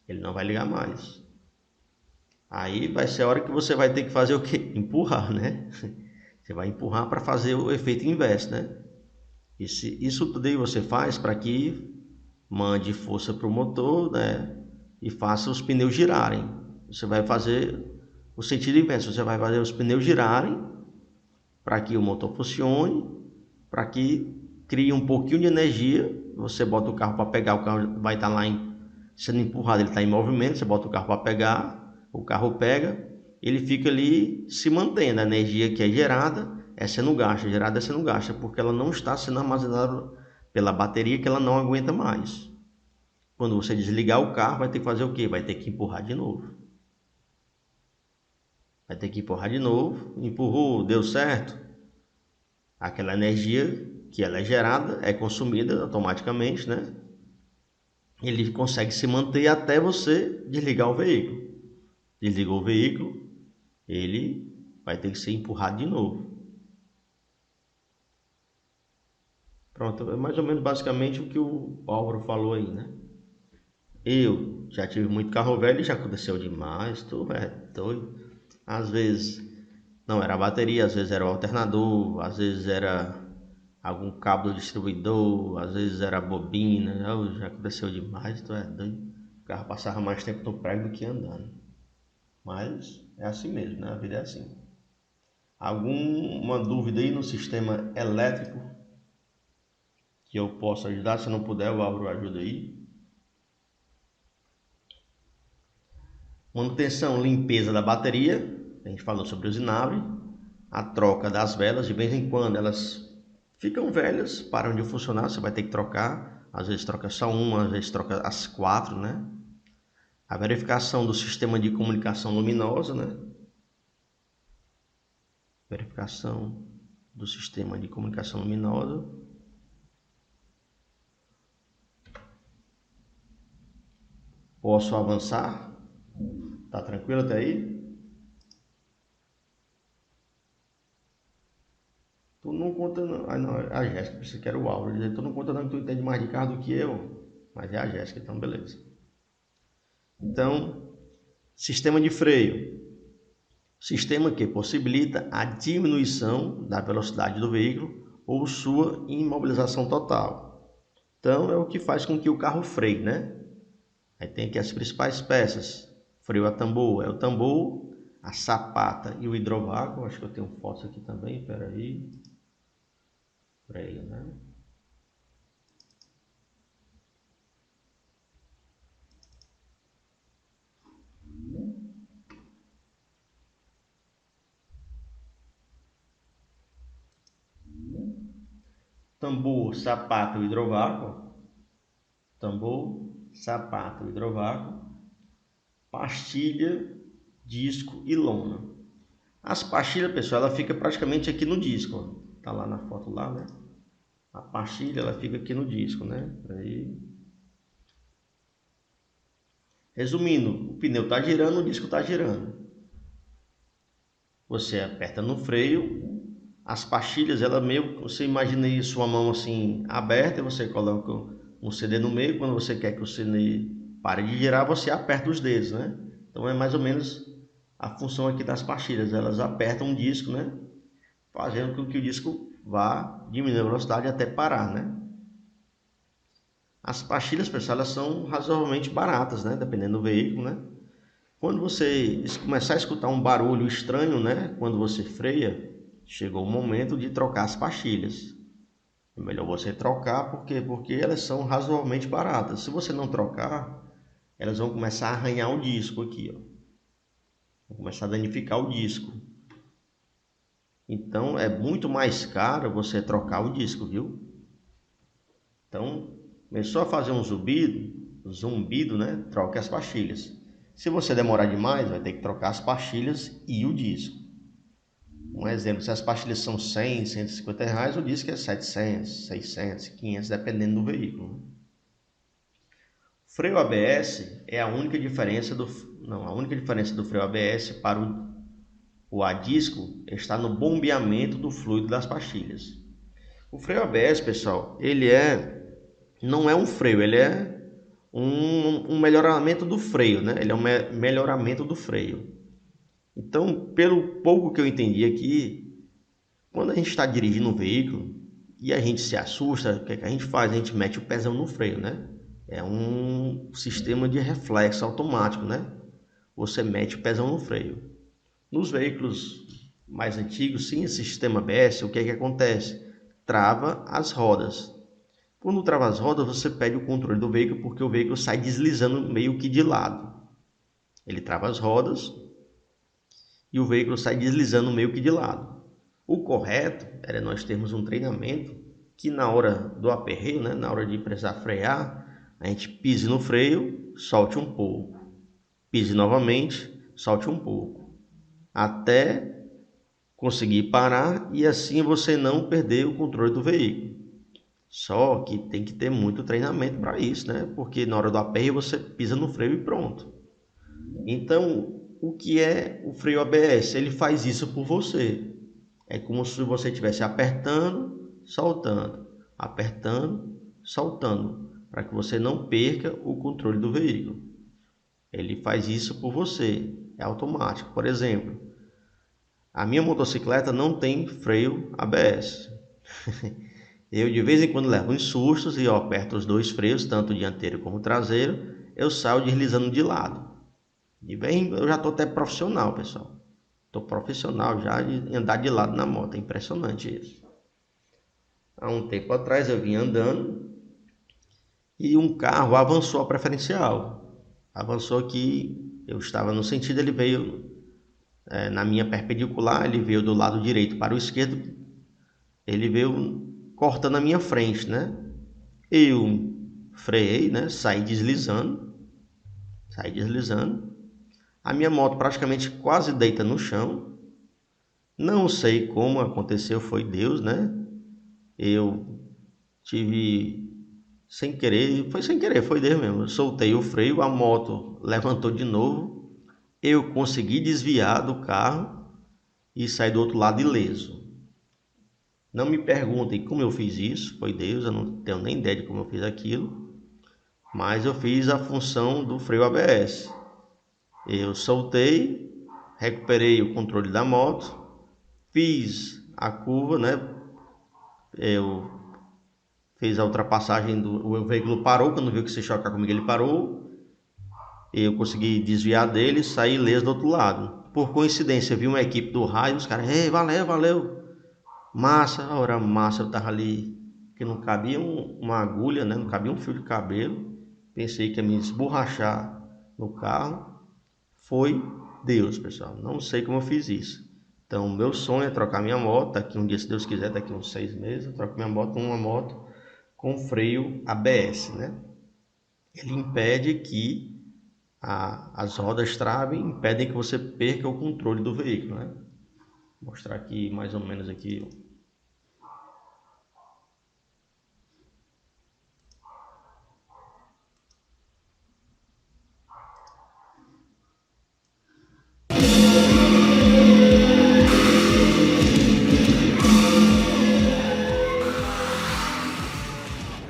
Ele não vai ligar mais. Aí vai ser a hora que você vai ter que fazer o quê? Empurrar, né? Você vai empurrar para fazer o efeito inverso, né? Isso tudo aí você faz para que mande força para o motor, né? E faça os pneus girarem. Você vai fazer o sentido inverso. Você vai fazer os pneus girarem para que o motor funcione, para que crie um pouquinho de energia. Você bota o carro para pegar, o carro vai estar lá sendo empurrado, ele está em movimento. Você bota o carro para pegar, o carro pega, ele fica ali se mantendo. A energia que é gerada é sendo gasta, gerada é sendo gasta, porque ela não está sendo armazenada pela bateria, que ela não aguenta mais. Quando você desligar o carro, vai ter que fazer o quê? Vai ter que empurrar de novo. Vai ter que empurrar de novo. Empurrou, deu certo. Aquela energia que ela é gerada é consumida automaticamente, né? Ele consegue se manter até você desligar o veículo. Desligou o veículo, ele vai ter que ser empurrado de novo. Pronto, é mais ou menos basicamente o que o Álvaro falou aí, né? Eu já tive muito carro velho e já aconteceu demais, tu é doido. Às vezes não era a bateria, às vezes era o alternador, às vezes era algum cabo do distribuidor, às vezes era a bobina. Já aconteceu demais, tu é doido. O carro passava mais tempo no prego do que andando. Mas é assim mesmo, né? A vida é assim. Alguma dúvida aí no sistema elétrico que eu possa ajudar? Se não puder, o Álvaro ajuda aí. Manutenção, limpeza da bateria. A gente falou sobre usinagem. A troca das velas, de vez em quando elas ficam velhas, param de funcionar, você vai ter que trocar. Às vezes troca só uma, às vezes troca as 4, né? A verificação do sistema de comunicação luminosa, né? Verificação do sistema de comunicação luminosa. Posso avançar? Tá tranquilo até aí? Tu não conta não. Ah, não, a Jéssica, pensei que era o Álvaro. Tu não conta não, que tu entende mais de carro do que eu. Mas é a Jéssica, então beleza. Então, sistema de freio. Sistema que possibilita a diminuição da velocidade do veículo ou sua imobilização total. Então, é o que faz com que o carro freie, né? Aí tem aqui as principais peças. Freio a tambor é o tambor, a sapata e o hidrovácuo. Acho que eu tenho fotos aqui também, peraí. Freio, né? Tambor, sapato, hidrovácuo. Tambor, sapato, hidrovácuo. Pastilha, disco e lona. As pastilhas, pessoal, ela fica praticamente aqui no disco, ó. Tá lá na foto lá, né? A pastilha, ela fica aqui no disco, né? Aí. Resumindo, o pneu tá girando, o disco tá girando. Você aperta no freio, as pastilhas, ela meio, você imagina aí sua mão assim aberta, você coloca um CD no meio, quando você quer que o CD pare de girar, você aperta os dedos, né? Então é mais ou menos a função aqui das pastilhas, elas apertam o disco, né? Fazendo com que o disco vá diminuindo a velocidade até parar, né? As pastilhas, pessoal, elas são razoavelmente baratas, né? Dependendo do veículo, né? Quando você começar a escutar um barulho estranho, né? Quando você freia, chegou o momento de trocar as pastilhas. É melhor você trocar, porque elas são razoavelmente baratas. Se você não trocar, elas vão começar a arranhar o disco aqui, ó. Vão começar a danificar o disco. Então é muito mais caro você trocar o disco, viu? Então, começou a fazer um zumbido, né? Troque as pastilhas. Se você demorar demais, vai ter que trocar as pastilhas e o disco. Um exemplo, se as pastilhas são 100, 150 reais, o disco é 700, 600, 500, dependendo do veículo. Freio ABS é a única diferença do freio ABS para o A-disco está no bombeamento do fluido das pastilhas. O freio ABS, pessoal, não é um freio, ele é um melhoramento do freio, né? Ele é um melhoramento do freio. Então, pelo pouco que eu entendi aqui, quando a gente está dirigindo um veículo e a gente se assusta, o que é que a gente faz? A gente mete o pezão no freio, né? É um sistema de reflexo automático, né? Você mete o pezão no freio. Nos veículos mais antigos, sim, esse sistema ABS, o que é que acontece? Trava as rodas. Quando trava as rodas, você perde o controle do veículo porque o veículo sai deslizando meio que de lado. Ele trava as rodas e o veículo sai deslizando meio que de lado. O correto era nós termos um treinamento que na hora do aperreio, né, na hora de precisar frear, a gente pise no freio, solte um pouco. Pise novamente, solte um pouco. Até conseguir parar e assim você não perder o controle do veículo. Só que tem que ter muito treinamento para isso, né? Porque na hora do aperreio você pisa no freio e pronto. Então, o que é o freio ABS? Ele faz isso por você. É como se você estivesse apertando, soltando, para que você não perca o controle do veículo. Ele faz isso por você, é automático. Por exemplo, a minha motocicleta não tem freio ABS. Eu de vez em quando levo uns sustos e eu aperto os dois freios, tanto o dianteiro como o traseiro, eu saio deslizando de lado. E bem, eu já estou até profissional, pessoal. Estou profissional já de andar de lado na moto, é impressionante isso. Há um tempo atrás eu vim andando e um carro avançou a preferencial. Avançou aqui, eu estava no sentido, ele veio na minha perpendicular, ele veio do lado direito para o esquerdo, ele veio cortando a minha frente, né? Eu freiei, né? Saí deslizando. A minha moto praticamente quase deita no chão. Não sei como aconteceu, foi Deus, né? Eu tive sem querer, foi Deus mesmo. Eu soltei o freio, a moto levantou de novo. Eu consegui desviar do carro e sair do outro lado ileso. Não me perguntem como eu fiz isso, foi Deus, eu não tenho nem ideia de como eu fiz aquilo, mas eu fiz a função do freio ABS. Eu soltei, recuperei o controle da moto, fiz a curva, né? Eu fiz a ultrapassagem, o veículo parou, quando viu que se chocar comigo ele parou, eu consegui desviar dele e sair ileso do outro lado. Por coincidência, eu vi uma equipe do raio, os caras, ei, valeu. Massa, a hora massa, eu tava ali, que não cabia uma agulha, né? Não cabia um fio de cabelo. Pensei que ia me esborrachar no carro. Foi Deus, pessoal. Não sei como eu fiz isso. Então, meu sonho é trocar minha moto. Daqui um dia, se Deus quiser, daqui uns 6 meses, eu troco minha moto por uma moto com freio ABS, né? Ele impede que as rodas travem, impedem que você perca o controle do veículo, né? Vou mostrar aqui mais ou menos aqui.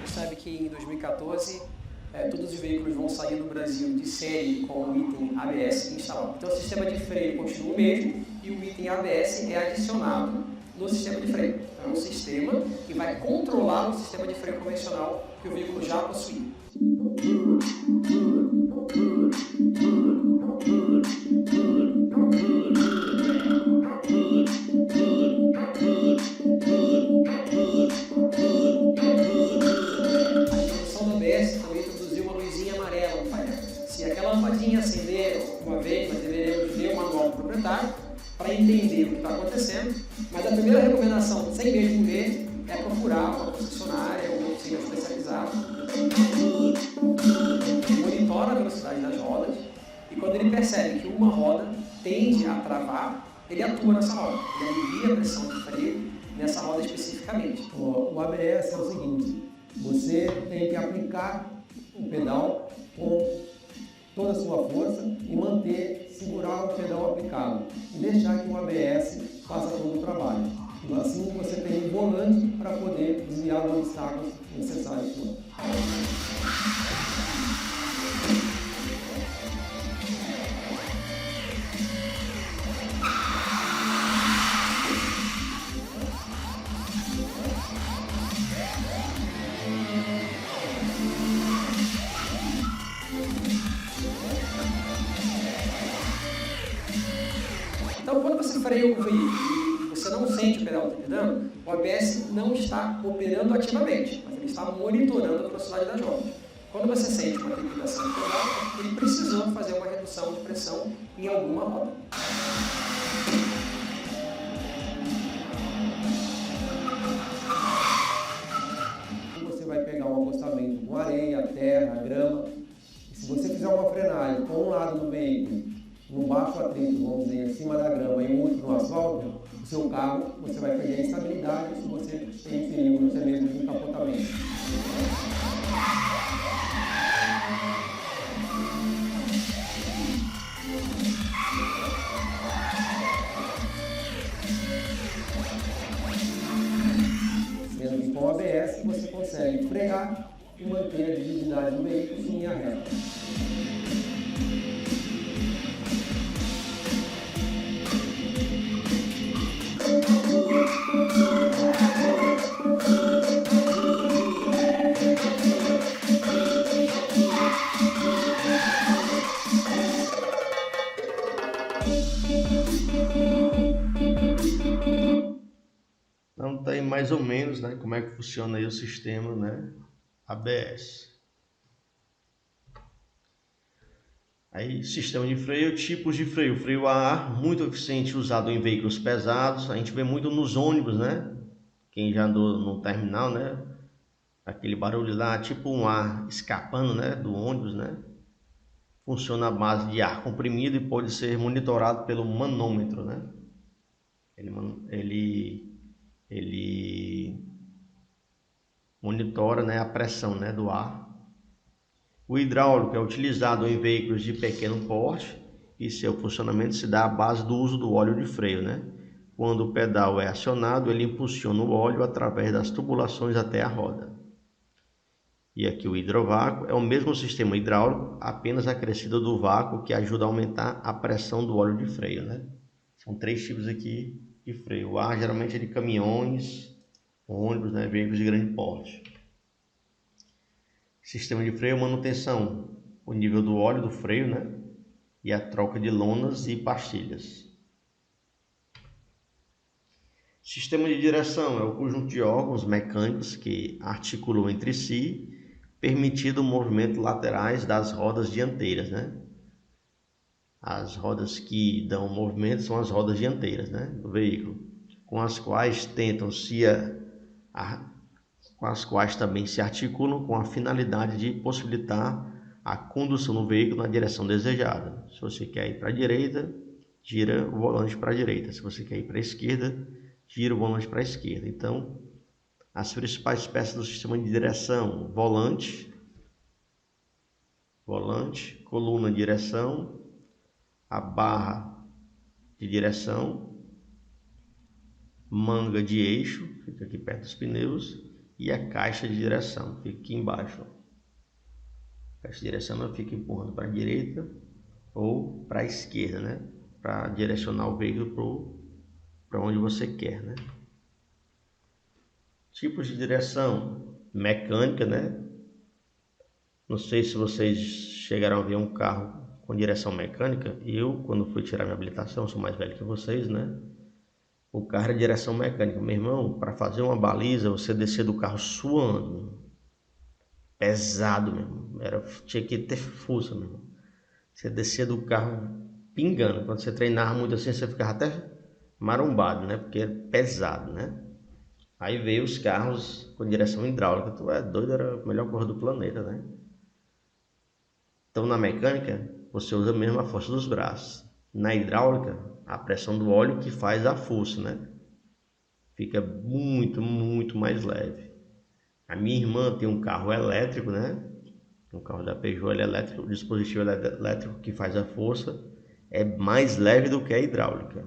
Sabe que em 2014 todos os veículos vão sair no Brasil de série com o item ABS instalado. Então o sistema de freio continua o mesmo e o item ABS é adicionado no sistema de freio. Então é um sistema que vai controlar o sistema de freio convencional que o veículo já possui. sim acender uma vez, mas deveremos ler o manual do proprietário para entender o que está acontecendo. Mas a primeira recomendação, sem mesmo ver, é procurar uma concessionária ou uma oficina especializada. Monitora a velocidade das rodas e quando ele percebe que uma roda tende a travar, ele atua nessa roda. Ele alivia a pressão de freio nessa roda especificamente. O ABS é o seguinte, você tem que aplicar o pedal com toda a sua força e segurar o pedal aplicado e deixar que o ABS faça todo o trabalho. Assim você tem um volante para poder desviar os obstáculos necessários. Então, quando você freia o veículo e você não sente o pedal trepidando, o ABS não está operando ativamente, mas ele está monitorando a velocidade das rodas. Quando você sente uma trepidação do pedal, ele precisou fazer uma redução de pressão em alguma roda. Você vai pegar um acostamento com areia, terra, grama, e se você fizer uma frenagem com um lado do veículo no baixo atrito, vamos dizer, em cima da grama e o outro no asfalto, o seu carro, você vai perder a estabilidade se você tem perigo até mesmo de encapotamento. Sendo que com o ABS você consegue frear e manter a visibilidade do veículo em linha reta. Então tá aí mais ou menos, né, como é que funciona aí o sistema, né, ABS. Aí, sistema de freio, tipos de freio. Freio a ar, muito eficiente, usado em veículos pesados. A gente vê muito nos ônibus, né? Quem já andou no terminal, né? Aquele barulho lá, tipo um ar escapando, né, do ônibus, né? Funciona à base de ar comprimido e pode ser monitorado pelo manômetro, né? Ele monitora, né, a pressão, né, do ar. O hidráulico é utilizado em veículos de pequeno porte e seu funcionamento se dá à base do uso do óleo de freio, né? Quando o pedal é acionado, ele impulsiona o óleo através das tubulações até a roda. E aqui o hidrovácuo é o mesmo sistema hidráulico, apenas acrescido do vácuo que ajuda a aumentar a pressão do óleo de freio, né? São 3 tipos aqui de freio. O ar geralmente é de caminhões, ônibus, né, veículos de grande porte. Sistema de freio, manutenção, o nível do óleo do freio, né, e a troca de lonas e pastilhas. Sistema de direção é o conjunto de órgãos mecânicos que articulam entre si, permitindo o movimento laterais das rodas dianteiras, né? As rodas que dão movimento são as rodas dianteiras, né, do veículo, com as quais também se articulam com a finalidade de possibilitar a condução do veículo na direção desejada. Se você quer ir para a direita, gira o volante para a direita. Se você quer ir para a esquerda, gira o volante para a esquerda. Então, as principais peças do sistema de direção: volante, coluna de direção, a barra de direção, manga de eixo, fica aqui perto dos pneus, e a caixa de direção, fica aqui embaixo. A caixa de direção fica empurrando para a direita ou para a esquerda, né? Para direcionar o veículo para onde você quer, né? Tipos de direção: mecânica, né? Não sei se vocês chegaram a ver um carro com direção mecânica. Eu, quando fui tirar minha habilitação, sou mais velho que vocês, né? O carro é direção mecânica. Meu irmão, para fazer uma baliza, você descer do carro suando, pesado mesmo. Tinha que ter força mesmo. Você descia do carro pingando. Quando você treinava muito assim, você ficava até marombado, né? Porque é pesado, né? Aí veio os carros com direção hidráulica. Tu é doido, era a melhor coisa do planeta, né? Então na mecânica, você usa mesmo a força dos braços. Na hidráulica, a pressão do óleo que faz a força, né? Fica muito, muito mais leve. A minha irmã tem um carro elétrico, né? Um carro da Peugeot, ele é elétrico, o dispositivo elétrico que faz a força é mais leve do que a hidráulica.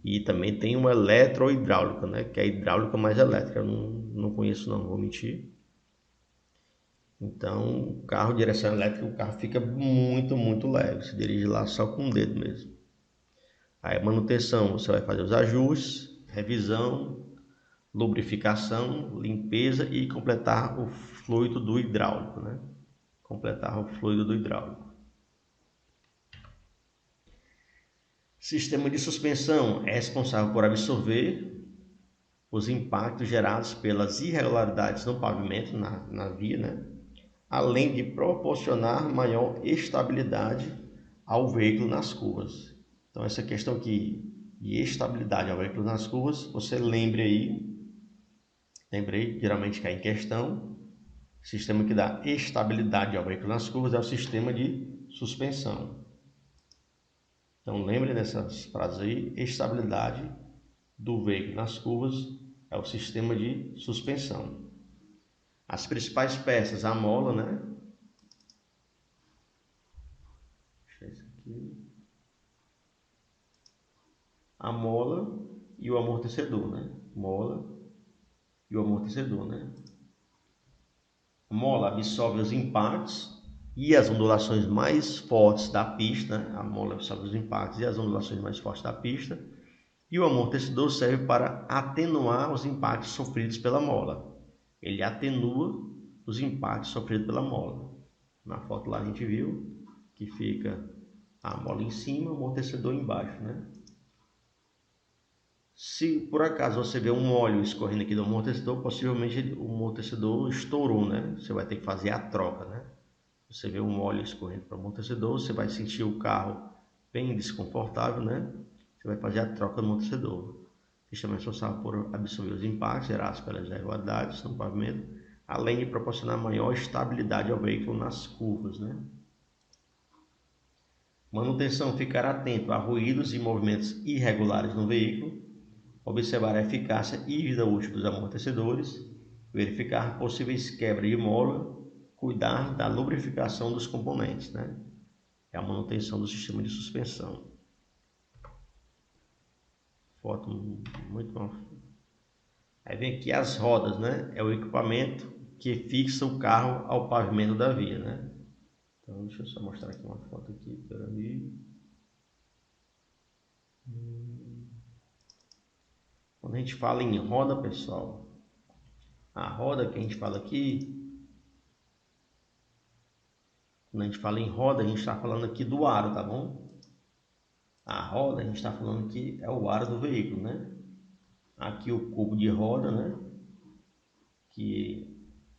E também tem uma eletrohidráulica, né? Que é a hidráulica mais elétrica. Eu não conheço não vou mentir. Então, o carro direção elétrica, o carro fica muito, muito leve. Você dirige lá só com o dedo mesmo. Aí a manutenção, você vai fazer os ajustes, revisão, lubrificação, limpeza e completar o fluido do hidráulico, né? Completar o fluido do hidráulico. Sistema de suspensão é responsável por absorver os impactos gerados pelas irregularidades no pavimento, na via, né? Além de proporcionar maior estabilidade ao veículo nas curvas. Então essa questão aqui de estabilidade ao veículo nas curvas, você lembrei geralmente cai em questão. O sistema que dá estabilidade ao veículo nas curvas é o sistema de suspensão. Então lembre dessas frases aí, estabilidade do veículo nas curvas é o sistema de suspensão. As principais peças, a mola, né? Deixa isso aqui. A mola e o amortecedor, né? Mola e o amortecedor, né? A mola absorve os impactos e as ondulações mais fortes da pista, né? A mola absorve os impactos e as ondulações mais fortes da pista. E o amortecedor serve para atenuar os impactos sofridos pela mola. Ele atenua os impactos sofridos pela mola. Na foto lá a gente viu que fica a mola em cima, o amortecedor embaixo, né? Se por acaso você vê um óleo escorrendo aqui do amortecedor, possivelmente o amortecedor estourou, né? Você vai ter que fazer a troca, né? Você vê um óleo escorrendo para o amortecedor, você vai sentir o carro bem desconfortável, né? Você vai fazer a troca do amortecedor. O sistema é responsável por absorver os impactos gerados pelas irregularidades no pavimento, além de proporcionar maior estabilidade ao veículo nas curvas, né? Manutenção: ficar atento a ruídos e movimentos irregulares no veículo, observar a eficácia e vida útil dos amortecedores, verificar possíveis quebras de mola, cuidar da lubrificação dos componentes, né? É a manutenção do sistema de suspensão. Foto muito mal. Aí vem aqui as rodas, né? É o equipamento que fixa o carro ao pavimento da via, né? Então deixa eu só mostrar aqui uma foto aqui, peraí. Quando a gente fala em roda, pessoal, a roda que a gente fala aqui, quando a gente fala em roda, a gente está falando aqui do aro, tá bom? A roda, a gente está falando que é o aro do veículo, né? Aqui o cubo de roda, né? Que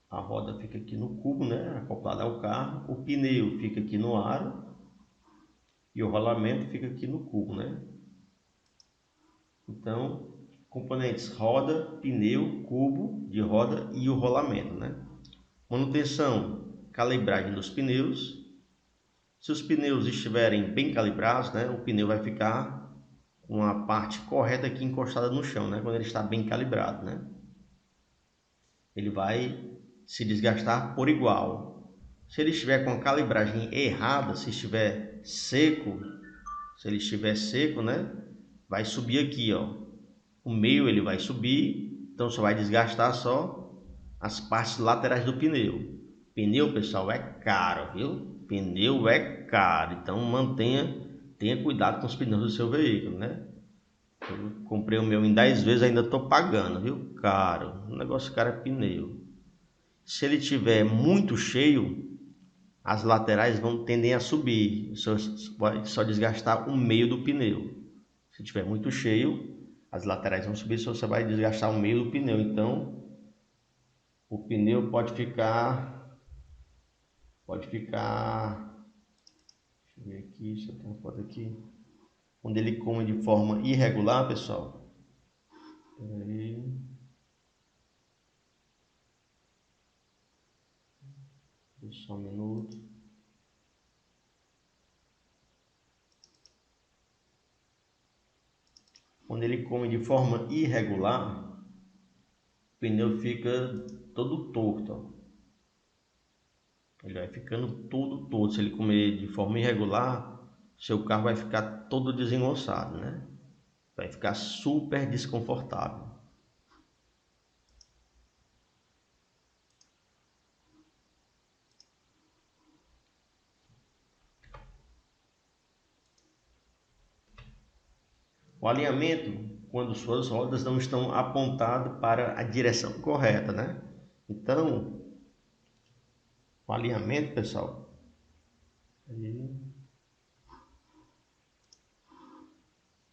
a roda fica aqui no cubo, né? Acoplada ao carro. O pneu fica aqui no aro e o rolamento fica aqui no cubo, né? Então, componentes roda, pneu, cubo de roda e o rolamento, né? Manutenção, calibragem dos pneus. Se os pneus estiverem bem calibrados, né? O pneu vai ficar com a parte correta aqui encostada no chão, né? Quando ele está bem calibrado, né? Ele vai se desgastar por igual. Se ele estiver com a calibragem errada, se estiver seco, né? Vai subir aqui, ó. O meio ele vai subir, então só vai desgastar só as partes laterais do pneu. Pneu, pessoal, é caro, viu? Pneu é caro, então tenha cuidado com os pneus do seu veículo, né? Eu comprei o meu em 10 vezes, ainda estou pagando, viu? Caro, o negócio caro é pneu. Se ele tiver muito cheio, as laterais tendem a subir, vai só desgastar o meio do pneu. Se tiver muito cheio, as laterais vão subir, só você vai desgastar o meio do pneu. Então, o pneu pode ficar, deixa ver aqui, se eu tenho uma foto aqui. Quando ele come de forma irregular, pessoal. Peraí. Só um minuto. Quando ele come de forma irregular, o pneu fica todo torto, ó. Ele vai ficando todo torto. Se ele comer de forma irregular, seu carro vai ficar todo desengonçado, né? Vai ficar super desconfortável. O alinhamento, quando suas rodas não estão apontadas para a direção correta, né? Então, o alinhamento, pessoal,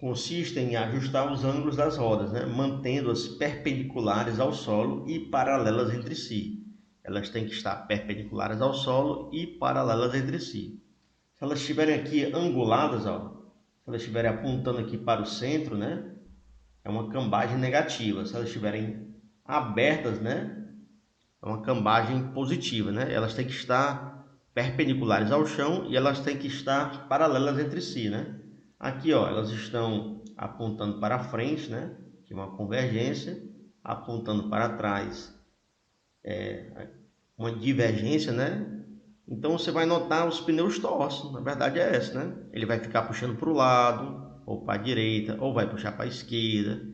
consiste em ajustar os ângulos das rodas, né? Mantendo-as perpendiculares ao solo e paralelas entre si. Elas têm que estar perpendiculares ao solo e paralelas entre si. Se elas estiverem aqui anguladas, ó, se elas estiverem apontando aqui para o centro, né? É uma cambagem negativa. Se elas estiverem abertas, né? É uma cambagem positiva, né? Elas têm que estar perpendiculares ao chão e elas têm que estar paralelas entre si, né? Aqui, ó, elas estão apontando para frente, né? Que é uma convergência, apontando para trás, uma divergência, né? Então você vai notar os pneus tortos, na verdade é essa, né? Ele vai ficar puxando para o lado, ou para a direita, ou vai puxar para a esquerda.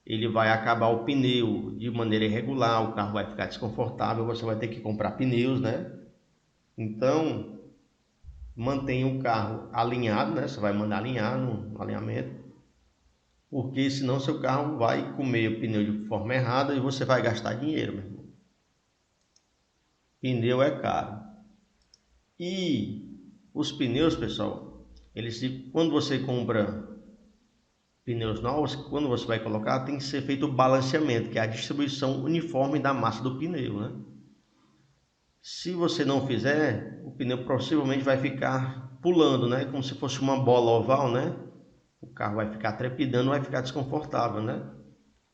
Ele vai acabar o pneu de maneira irregular, o carro vai ficar desconfortável, você vai ter que comprar pneus, né? Então, mantenha o carro alinhado, né? Você vai mandar alinhar no alinhamento, porque senão seu carro vai comer o pneu de forma errada e você vai gastar dinheiro, meu irmão. Pneu é caro. E os pneus, pessoal, quando você compra pneus novos, quando você vai colocar, tem que ser feito o balanceamento, que é a distribuição uniforme da massa do pneu, né? Se você não fizer, o pneu possivelmente vai ficar pulando, né? Como se fosse uma bola oval, né? O carro vai ficar trepidando, vai ficar desconfortável, né?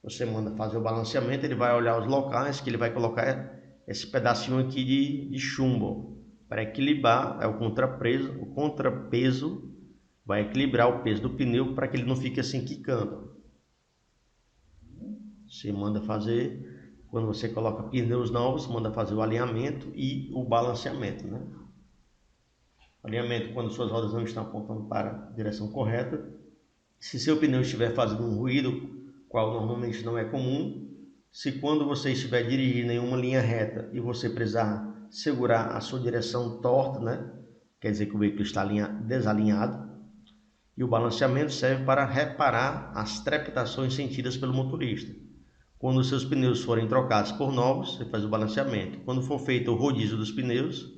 Você manda fazer o balanceamento, ele vai olhar os locais que ele vai colocar esse pedacinho aqui de chumbo para equilibrar, é o contrapeso vai equilibrar o peso do pneu para que ele não fique assim quicando. Você manda fazer, quando você coloca pneus novos, manda fazer o alinhamento e o balanceamento, né? Alinhamento quando suas rodas não estão apontando para a direção correta. Se seu pneu estiver fazendo um ruído, qual normalmente não é comum, se quando você estiver dirigindo em uma linha reta e você precisar segurar a sua direção torta, né? Quer dizer que o veículo está desalinhado. E o balanceamento serve para reparar as trepidações sentidas pelo motorista. Quando os seus pneus forem trocados por novos, você faz o balanceamento. Quando for feito o rodízio dos pneus,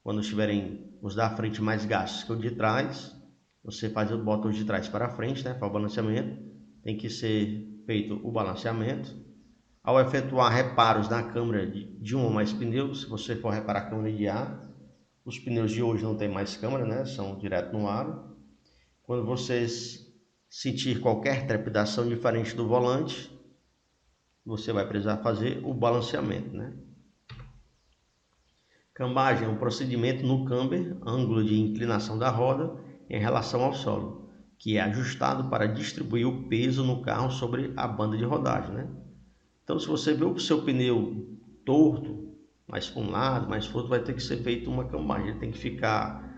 quando estiverem os da frente mais gastos que o de trás, você bota os de trás para frente, né? Para o balanceamento. Tem que ser feito o balanceamento. Ao efetuar reparos na câmara de um ou mais pneus, se você for reparar a câmara de ar, os pneus de hoje não tem mais câmara, né? São direto no aro. Quando vocês sentir qualquer trepidação diferente do volante, você vai precisar fazer o balanceamento, né? Cambagem é um procedimento no camber, ângulo de inclinação da roda em relação ao solo, que é ajustado para distribuir o peso no carro sobre a banda de rodagem, né? Então, se você vê o seu pneu torto, mais para um lado, mais para o outro, vai ter que ser feito uma cambagem. Ele tem que ficar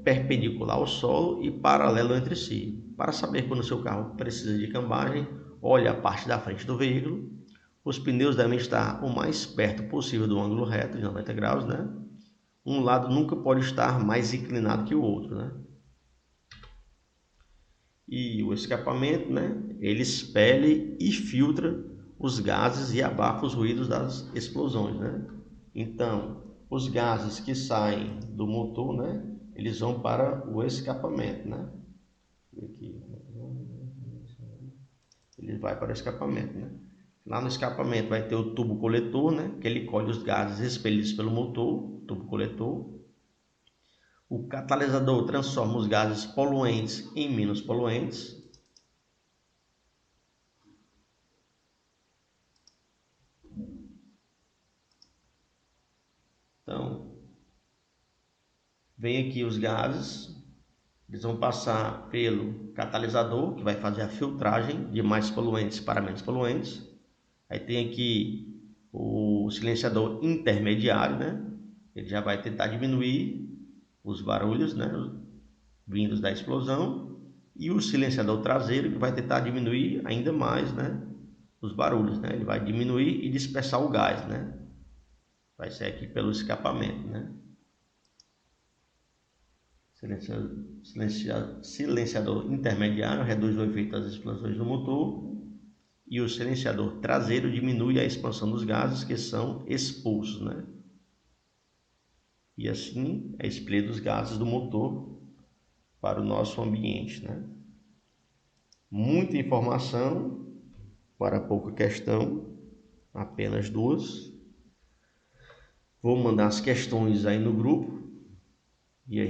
perpendicular ao solo e paralelo entre si. Para saber quando o seu carro precisa de cambagem, olhe a parte da frente do veículo. Os pneus devem estar o mais perto possível do ângulo reto de 90 graus, né? Um lado nunca pode estar mais inclinado que o outro, né? E o escapamento, né? Ele expele e filtra os gases e abafa os ruídos das explosões, né? Então, os gases que saem do motor, né? Eles vão para o escapamento, né? Aqui. Ele vai para o escapamento, né? Lá no escapamento vai ter o tubo coletor, né? Que ele colhe os gases expelidos pelo motor, tubo coletor. O catalisador transforma os gases poluentes em menos poluentes. Então, vem aqui os gases, eles vão passar pelo catalisador, que vai fazer a filtragem de mais poluentes para menos poluentes. Aí tem aqui o silenciador intermediário, né? Ele já vai tentar diminuir os barulhos, né, vindos da explosão. E o silenciador traseiro, que vai tentar diminuir ainda mais, né, os barulhos, né? Ele vai diminuir e dispersar o gás, né? Vai ser aqui pelo escapamento, né? Silenciador intermediário reduz o efeito das explosões do motor, e o silenciador traseiro diminui a expansão dos gases que são expulsos, né? E assim é expelido os gases do motor para o nosso ambiente, né? Muita informação para pouca questão, apenas 2. Vou mandar as questões aí no grupo e a gente